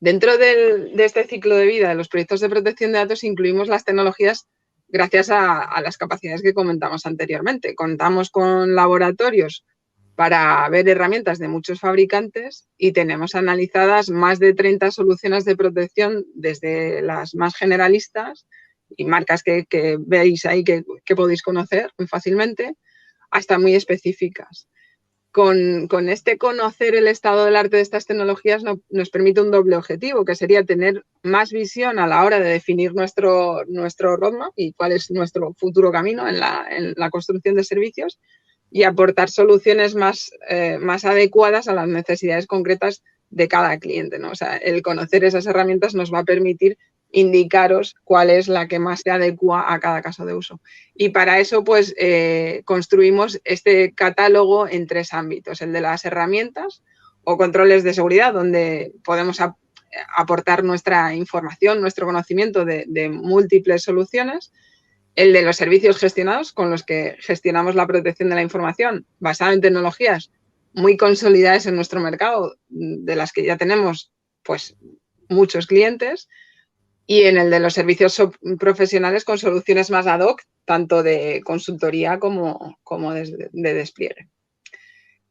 Dentro de este ciclo de vida de los proyectos de protección de datos incluimos las tecnologías gracias a las capacidades que comentamos anteriormente. Contamos con laboratorios para ver herramientas de muchos fabricantes y tenemos analizadas más de 30 soluciones de protección, desde las más generalistas y marcas que veis ahí que podéis conocer muy fácilmente, hasta muy específicas. Con este conocer el estado del arte de estas tecnologías nos permite un doble objetivo, que sería tener más visión a la hora de definir nuestro roadmap y cuál es nuestro futuro camino en la construcción de servicios, y aportar soluciones más adecuadas a las necesidades concretas de cada cliente, ¿no? O sea, el conocer esas herramientas nos va a permitir indicaros cuál es la que más se adecua a cada caso de uso. Y para eso, pues, construimos este catálogo en 3 ámbitos: el de las herramientas o controles de seguridad, donde podemos aportar nuestra información, nuestro conocimiento de múltiples soluciones; el de los servicios gestionados, con los que gestionamos la protección de la información basada en tecnologías muy consolidadas en nuestro mercado, de las que ya tenemos, pues, muchos clientes; y en el de los servicios profesionales, con soluciones más ad hoc, tanto de consultoría como de despliegue.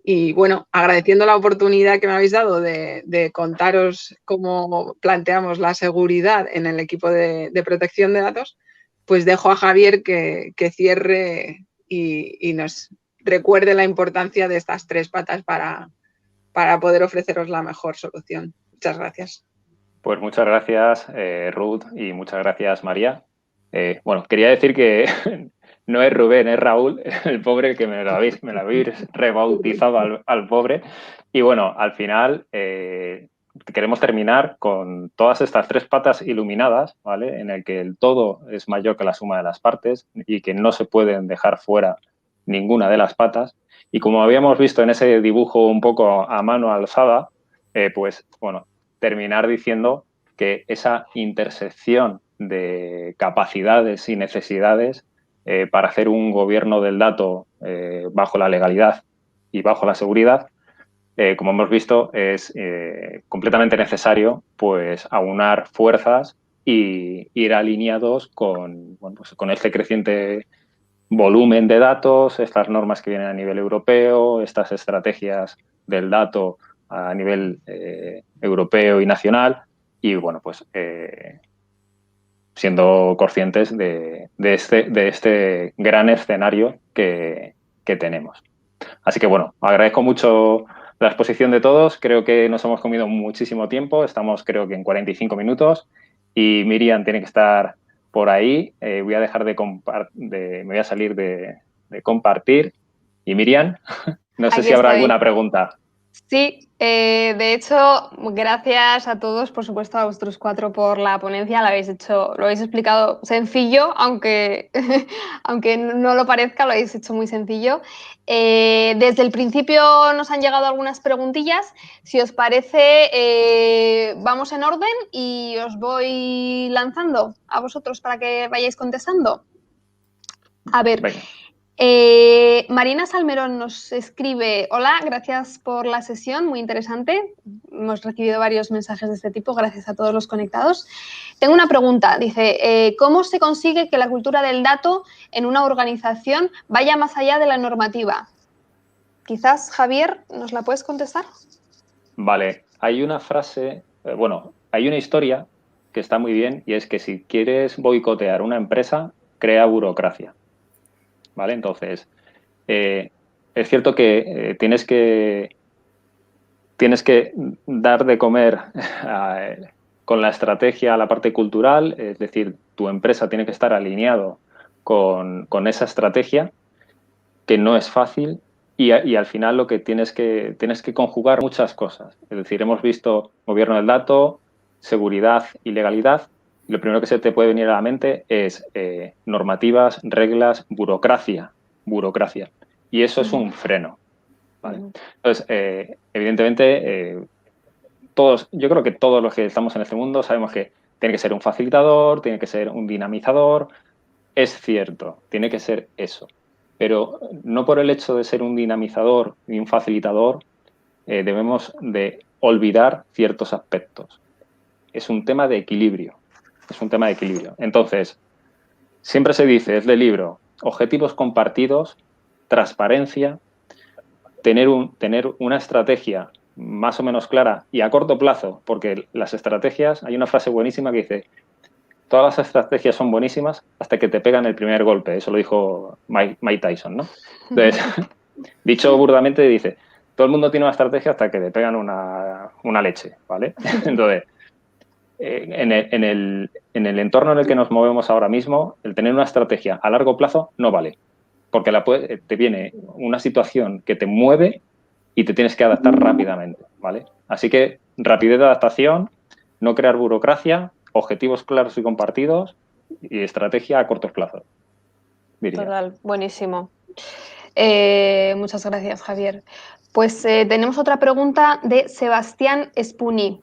Y bueno, agradeciendo la oportunidad que me habéis dado de contaros cómo planteamos la seguridad en el equipo de protección de datos, pues dejo a Javier que cierre y nos recuerde la importancia de estas 3 patas para poder ofreceros la mejor solución. Muchas gracias. Pues muchas gracias, Ruth, y muchas gracias, María. Bueno, quería decir que no es Rubén, es Raúl, el pobre, que me lo habéis rebautizado al pobre. Y bueno, al final queremos terminar con todas estas 3 patas iluminadas, ¿vale? En el que el todo es mayor que la suma de las partes y que no se pueden dejar fuera ninguna de las patas. Y como habíamos visto en ese dibujo un poco a mano alzada, pues bueno, terminar diciendo que esa intersección de capacidades y necesidades para hacer un gobierno del dato bajo la legalidad y bajo la seguridad, como hemos visto, es completamente necesario, pues, aunar fuerzas y ir alineados con, bueno, pues, con este creciente volumen de datos, estas normas que vienen a nivel europeo, estas estrategias del dato a nivel europeo y nacional, y bueno, pues siendo conscientes de este gran escenario que tenemos. Así que bueno, agradezco mucho la exposición de todos. Creo que nos hemos comido muchísimo tiempo, estamos creo que en 45 minutos y Miriam tiene que estar por ahí. Voy a dejar me voy a salir de compartir. Y Miriam, no sé si habrá alguna pregunta. Sí, de hecho, gracias a todos, por supuesto a vosotros 4 por la ponencia. Lo habéis explicado sencillo, aunque no lo parezca, lo habéis hecho muy sencillo. Desde el principio nos han llegado algunas preguntillas. Si os parece, vamos en orden y os voy lanzando a vosotros para que vayáis contestando. A ver. Venga. Marina Salmerón nos escribe: hola, gracias por la sesión, muy interesante. Hemos recibido varios mensajes de este tipo, gracias a todos los conectados. Tengo una pregunta, dice, ¿cómo se consigue que la cultura del dato en una organización vaya más allá de la normativa? Quizás, Javier, ¿nos la puedes contestar? Vale, hay una frase, hay una historia que está muy bien, y es que si quieres boicotear una empresa, crea burocracia. ¿Vale? Entonces, es cierto que tienes que dar de comer con la estrategia a la parte cultural, es decir, tu empresa tiene que estar alineado con esa estrategia, que no es fácil, y al final lo que tienes que conjugar muchas cosas. Es decir, hemos visto gobierno del dato, seguridad y legalidad. Lo primero que se te puede venir a la mente es normativas, reglas, burocracia. Y eso es un freno. ¿Vale? Entonces, evidentemente, yo creo que todos los que estamos en este mundo sabemos que tiene que ser un facilitador, tiene que ser un dinamizador. Es cierto, tiene que ser eso. Pero no por el hecho de ser un dinamizador y un facilitador debemos de olvidar ciertos aspectos. es un tema de equilibrio. Es un tema de equilibrio. Entonces, siempre se dice, es del libro, objetivos compartidos, transparencia, tener una estrategia más o menos clara y a corto plazo, porque las estrategias, hay una frase buenísima que dice, todas las estrategias son buenísimas hasta que te pegan el primer golpe. Eso lo dijo Mike Tyson, ¿no? Entonces, dicho burdamente, dice, todo el mundo tiene una estrategia hasta que te pegan una leche, ¿vale? Entonces, en el entorno en el que nos movemos ahora mismo, el tener una estrategia a largo plazo no vale, porque te viene una situación que te mueve y te tienes que adaptar rápidamente, ¿vale? Así que rapidez de adaptación, no crear burocracia, objetivos claros y compartidos y estrategia a cortos plazos, diría. Total, buenísimo. Muchas gracias, Javier. Pues tenemos otra pregunta de Sebastián Spuni.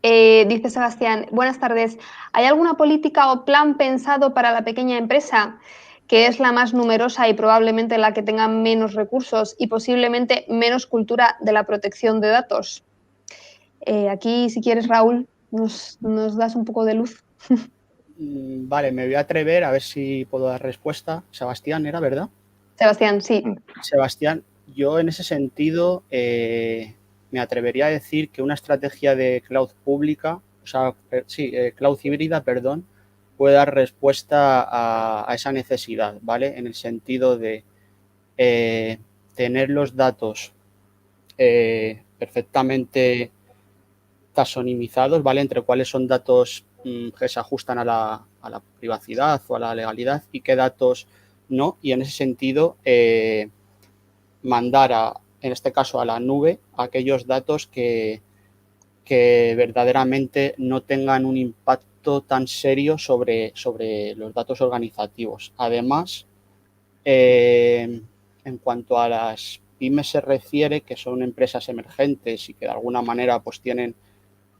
Dice Sebastián, buenas tardes. ¿Hay alguna política o plan pensado para la pequeña empresa, que es la más numerosa y probablemente la que tenga menos recursos y posiblemente menos cultura de la protección de datos? Aquí, si quieres, Raúl, nos das un poco de luz. Vale, me voy a atrever a ver si puedo dar respuesta. Sebastián, ¿era verdad? Sebastián, sí. Sebastián, yo en ese sentido me atrevería a decir que una estrategia de cloud pública, o sea, cloud híbrida, perdón, puede dar respuesta a esa necesidad, ¿vale? En el sentido de tener los datos perfectamente taxonomizados, ¿vale? Entre cuáles son datos que se ajustan a la privacidad o a la legalidad y qué datos no. Y en ese sentido, mandar en este caso a la nube, aquellos datos que verdaderamente no tengan un impacto tan serio sobre los datos organizativos. Además, en cuanto a las pymes se refiere, que son empresas emergentes y que de alguna manera pues tienen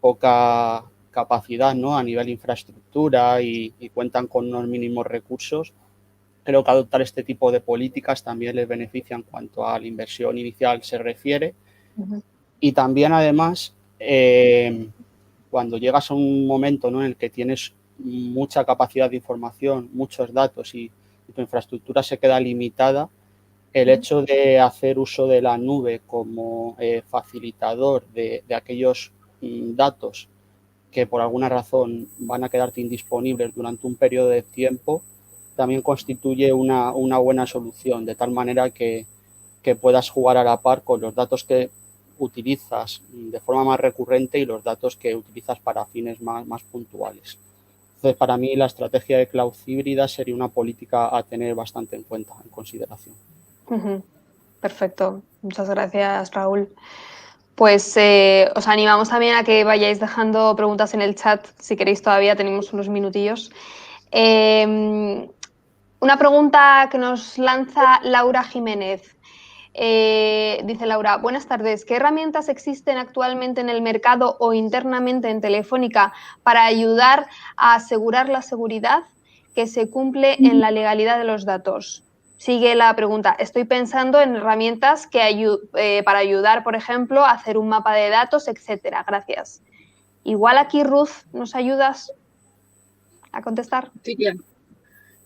poca capacidad, ¿no?, a nivel de infraestructura y cuentan con unos mínimos recursos, creo que adoptar este tipo de políticas también les beneficia en cuanto a la inversión inicial se refiere. Uh-huh. Y también, además, cuando llegas a un momento, ¿no?, en el que tienes mucha capacidad de información, muchos datos y tu infraestructura se queda limitada, el hecho de hacer uso de la nube como facilitador de aquellos datos que por alguna razón van a quedarte indisponibles durante un periodo de tiempo, también constituye una buena solución, de tal manera que puedas jugar a la par con los datos que utilizas de forma más recurrente y los datos que utilizas para fines más puntuales. Entonces, para mí, la estrategia de cloud híbrida sería una política a tener bastante en cuenta, en consideración. Uh-huh. Perfecto. Muchas gracias, Raúl. Pues os animamos también a que vayáis dejando preguntas en el chat, si queréis todavía, tenemos unos minutillos. Una pregunta que nos lanza Laura Jiménez. Dice Laura, buenas tardes, ¿qué herramientas existen actualmente en el mercado o internamente en Telefónica para ayudar a asegurar la seguridad que se cumple en la legalidad de los datos? Sigue la pregunta, estoy pensando en herramientas para ayudar, por ejemplo, a hacer un mapa de datos, etcétera. Gracias. Igual aquí, Ruth, ¿nos ayudas a contestar? Sí, claro.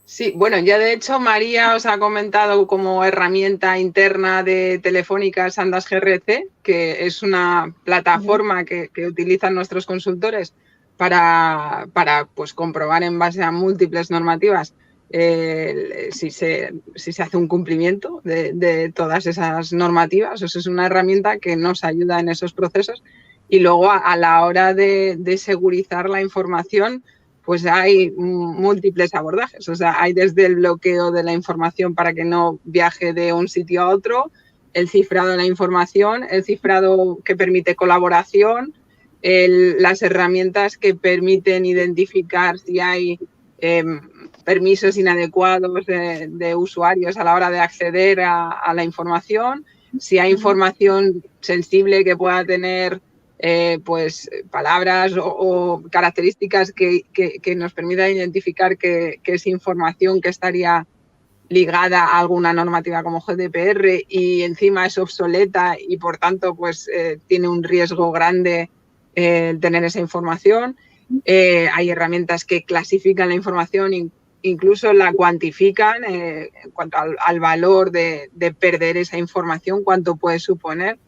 Sí, bueno, ya de hecho María os ha comentado como herramienta interna de Telefónica Sandas GRC, que es una plataforma que utilizan nuestros consultores para pues, comprobar en base a múltiples normativas si se hace un cumplimiento de todas esas normativas. Eso es una herramienta que nos ayuda en esos procesos. Y luego a la hora de segurizar la información, pues hay múltiples abordajes. O sea, hay desde el bloqueo de la información para que no viaje de un sitio a otro, el cifrado de la información, el cifrado que permite colaboración, las herramientas que permiten identificar si hay permisos inadecuados de usuarios a la hora de acceder a la información, si hay información sensible que pueda tener pues palabras o características que nos permitan identificar que es información que estaría ligada a alguna normativa como GDPR y encima es obsoleta y por tanto pues tiene un riesgo grande tener esa información. hay herramientas que clasifican la información, incluso la cuantifican en cuanto al valor de perder esa información, cuánto puede suponer.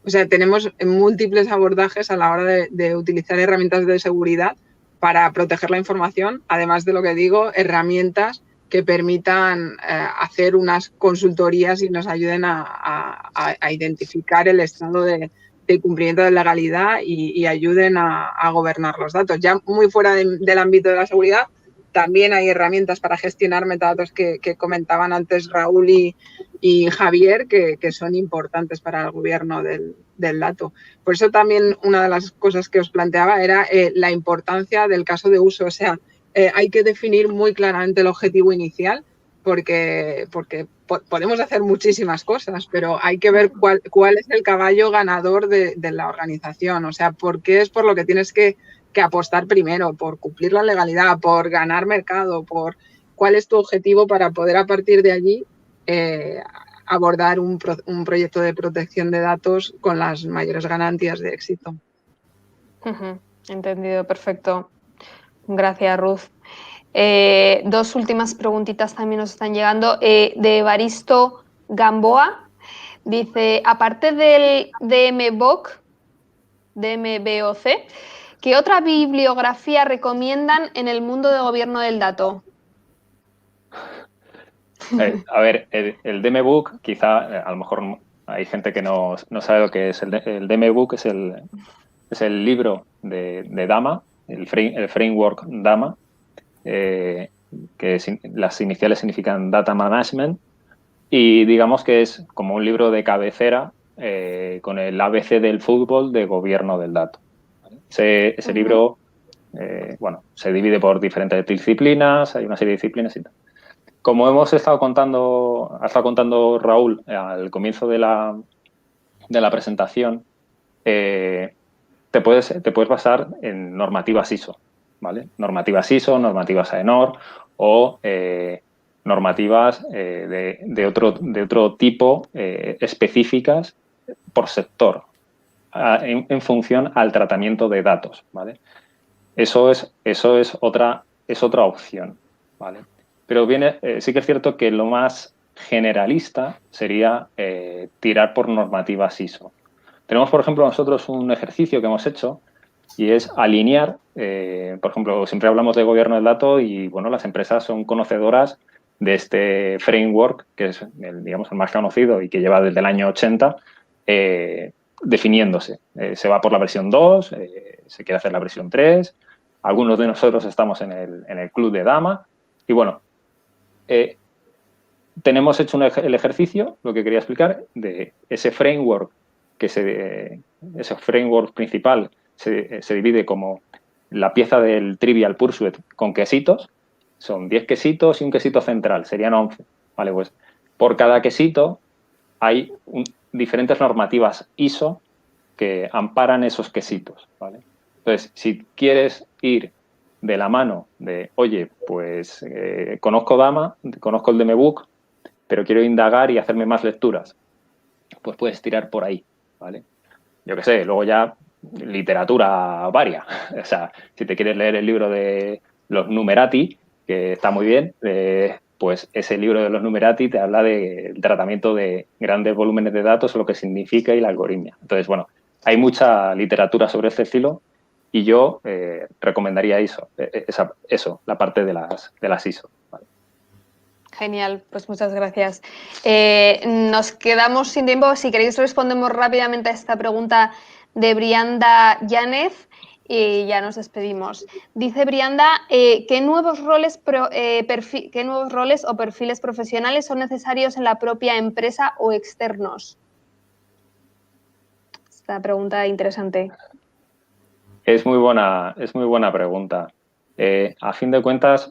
O sea, tenemos múltiples abordajes a la hora de utilizar herramientas de seguridad para proteger la información, además de lo que digo, herramientas que permitan hacer unas consultorías y nos ayuden a identificar el estado de cumplimiento de legalidad y ayuden a gobernar los datos. Ya muy fuera del ámbito de la seguridad, también hay herramientas para gestionar metadatos que comentaban antes Raúl y Javier, que son importantes para el gobierno del dato. Por eso también una de las cosas que os planteaba era la importancia del caso de uso. O sea, hay que definir muy claramente el objetivo inicial, porque podemos hacer muchísimas cosas, pero hay que ver cuál es el caballo ganador de la organización. O sea, por qué es por lo que tienes que apostar primero, por cumplir la legalidad, por ganar mercado, por cuál es tu objetivo para poder a partir de allí abordar un proyecto de protección de datos con las mayores garantías de éxito. Entendido, perfecto. Gracias, Ruth. Dos últimas preguntitas también nos están llegando. De Evaristo Gamboa, dice, aparte del DMBOK, ¿qué otra bibliografía recomiendan en el mundo de gobierno del dato? A ver, el DMBOK, quizá a lo mejor hay gente que no sabe lo que es. El DMBOK es el libro de DAMA, el framework DAMA, que las iniciales significan Data Management, y digamos que es como un libro de cabecera con el ABC del fútbol de gobierno del dato. Ese libro, se divide por diferentes disciplinas, hay una serie de disciplinas y tal. Como ha estado contando Raúl al comienzo de la presentación, te puedes basar en normativas ISO, ¿vale? Normativas ISO, normativas AENOR o normativas de otro tipo específicas por sector, en función al tratamiento de datos, ¿vale? Eso es otra opción, ¿vale? Pero sí que es cierto que lo más generalista sería tirar por normativas ISO. Tenemos, por ejemplo, nosotros un ejercicio que hemos hecho y es alinear, por ejemplo, siempre hablamos de gobierno del dato y, bueno, las empresas son conocedoras de este framework, que es, el más conocido y que lleva desde el año 80, definiéndose. Se va por la versión 2, se quiere hacer la versión 3, algunos de nosotros estamos en el club de DAMA y, bueno, tenemos hecho el ejercicio, lo que quería explicar, de ese framework, ese framework principal se divide como la pieza del Trivial Pursuit con quesitos. Son 10 quesitos y un quesito central, serían 11. Vale, pues por cada quesito hay diferentes normativas ISO que amparan esos quesitos, ¿vale? Entonces, si quieres ir de la mano de, oye, pues conozco DAMA, conozco el DMBOK, pero quiero indagar y hacerme más lecturas, pues puedes tirar por ahí, ¿vale? Yo qué sé, luego ya literatura varia. O sea, si te quieres leer el libro de los Numerati, que está muy bien, pues ese libro de los Numerati te habla del tratamiento de grandes volúmenes de datos, lo que significa y la algoritmia. Entonces, bueno, hay mucha literatura sobre este estilo y yo recomendaría eso, la parte de las ISO. ¿Vale? Genial, pues muchas gracias. Nos quedamos sin tiempo. Si queréis respondemos rápidamente a esta pregunta de Brianda Yánez y ya nos despedimos. Dice Brianda, ¿qué nuevos roles o perfiles profesionales son necesarios en la propia empresa o externos? Esta pregunta interesante. Es muy buena pregunta. A fin de cuentas,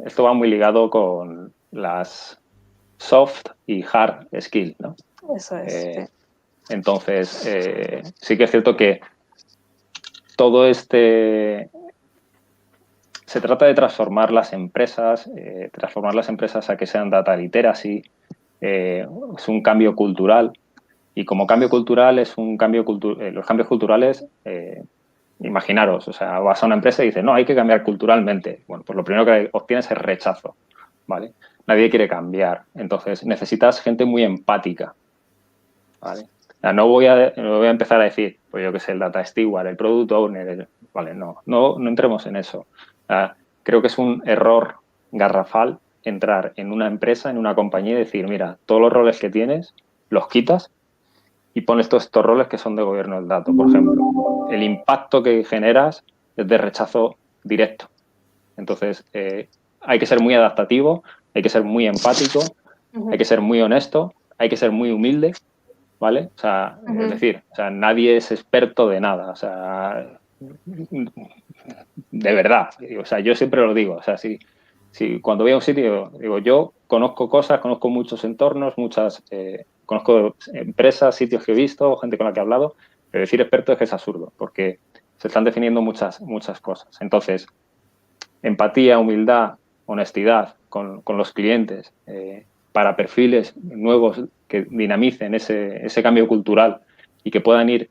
esto va muy ligado con las soft y hard skills, ¿no? Eso es. Sí. Entonces, sí que es cierto que todo se trata de transformar las empresas a que sean data literacy, es un cambio cultural y como cambio cultural los cambios culturales imaginaros, o sea, vas a una empresa y dices, no, hay que cambiar culturalmente. Bueno, pues lo primero que obtienes es rechazo, ¿vale? Nadie quiere cambiar. Entonces, necesitas gente muy empática, ¿vale? O sea, no voy a empezar a decir, pues yo qué sé, el data steward, el product owner, vale, no entremos en eso. O sea, creo que es un error garrafal entrar en una empresa, en una compañía y decir, mira, todos los roles que tienes los quitas y pones todos estos roles que son de gobierno del dato. Por ejemplo, el impacto que generas es de rechazo directo. Entonces, hay que ser muy adaptativo, hay que ser muy empático, hay que ser muy honesto, hay que ser muy humilde, ¿vale? O sea, es decir, o sea, nadie es experto de nada, o sea, de verdad. O sea, yo siempre lo digo, o sea, si cuando voy a un sitio, digo, yo conozco cosas, conozco muchos entornos, conozco empresas, sitios que he visto, gente con la que he hablado, pero decir experto es que es absurdo, porque se están definiendo muchas cosas. Entonces, empatía, humildad, honestidad con los clientes, para perfiles nuevos que dinamicen ese cambio cultural y que puedan ir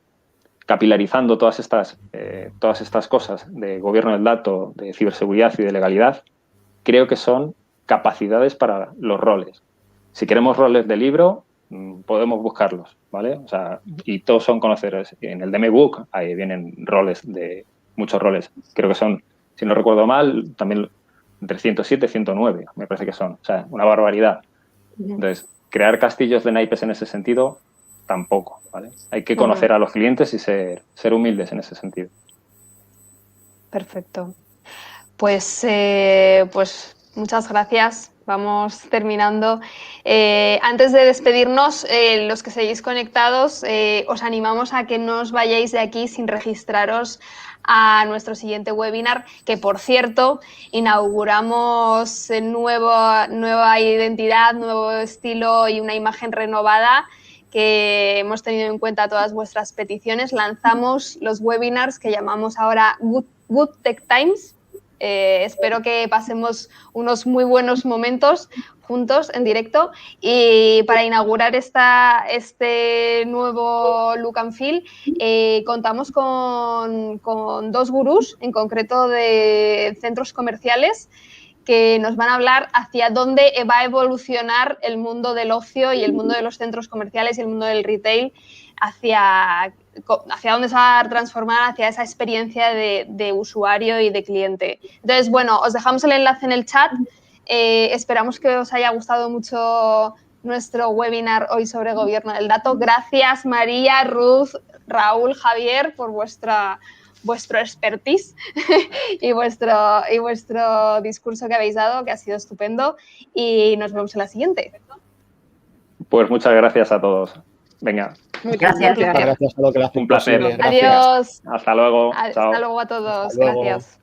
capilarizando todas estas cosas de gobierno del dato, de ciberseguridad y de legalidad, creo que son capacidades para los roles. Si queremos roles de libro, podemos buscarlos, ¿vale? O sea, y todos son conocedores. En el DMBook ahí vienen muchos roles. Creo que son, si no recuerdo mal, también entre 107 y 109, me parece que son. O sea, una barbaridad. Entonces, crear castillos de naipes en ese sentido, tampoco, ¿vale? Hay que conocer a los clientes y ser humildes en ese sentido. Perfecto. Pues muchas gracias. Vamos terminando. Antes de despedirnos, los que seguís conectados, os animamos a que no os vayáis de aquí sin registraros a nuestro siguiente webinar, que por cierto, inauguramos nueva identidad, nuevo estilo y una imagen renovada, que hemos tenido en cuenta todas vuestras peticiones. Lanzamos los webinars que llamamos ahora Good Tech Times. Espero que pasemos unos muy buenos momentos juntos en directo, y para inaugurar este nuevo look and feel contamos con dos gurús, en concreto de centros comerciales, que nos van a hablar hacia dónde va a evolucionar el mundo del ocio y el mundo de los centros comerciales y el mundo del retail, hacia dónde se va a transformar, hacia esa experiencia de usuario y de cliente. Entonces, bueno, os dejamos el enlace en el chat. Esperamos que os haya gustado mucho nuestro webinar hoy sobre gobierno del dato. Gracias, María, Ruth, Raúl, Javier, por vuestro expertise y vuestro discurso que habéis dado, que ha sido estupendo, y nos vemos en la siguiente. Pues muchas gracias a todos. Venga. Muchas gracias. Gracias a lo que lo hacen Un placer. posible. Adiós. Hasta luego. Hasta Chao. luego a todos. Hasta luego. Gracias.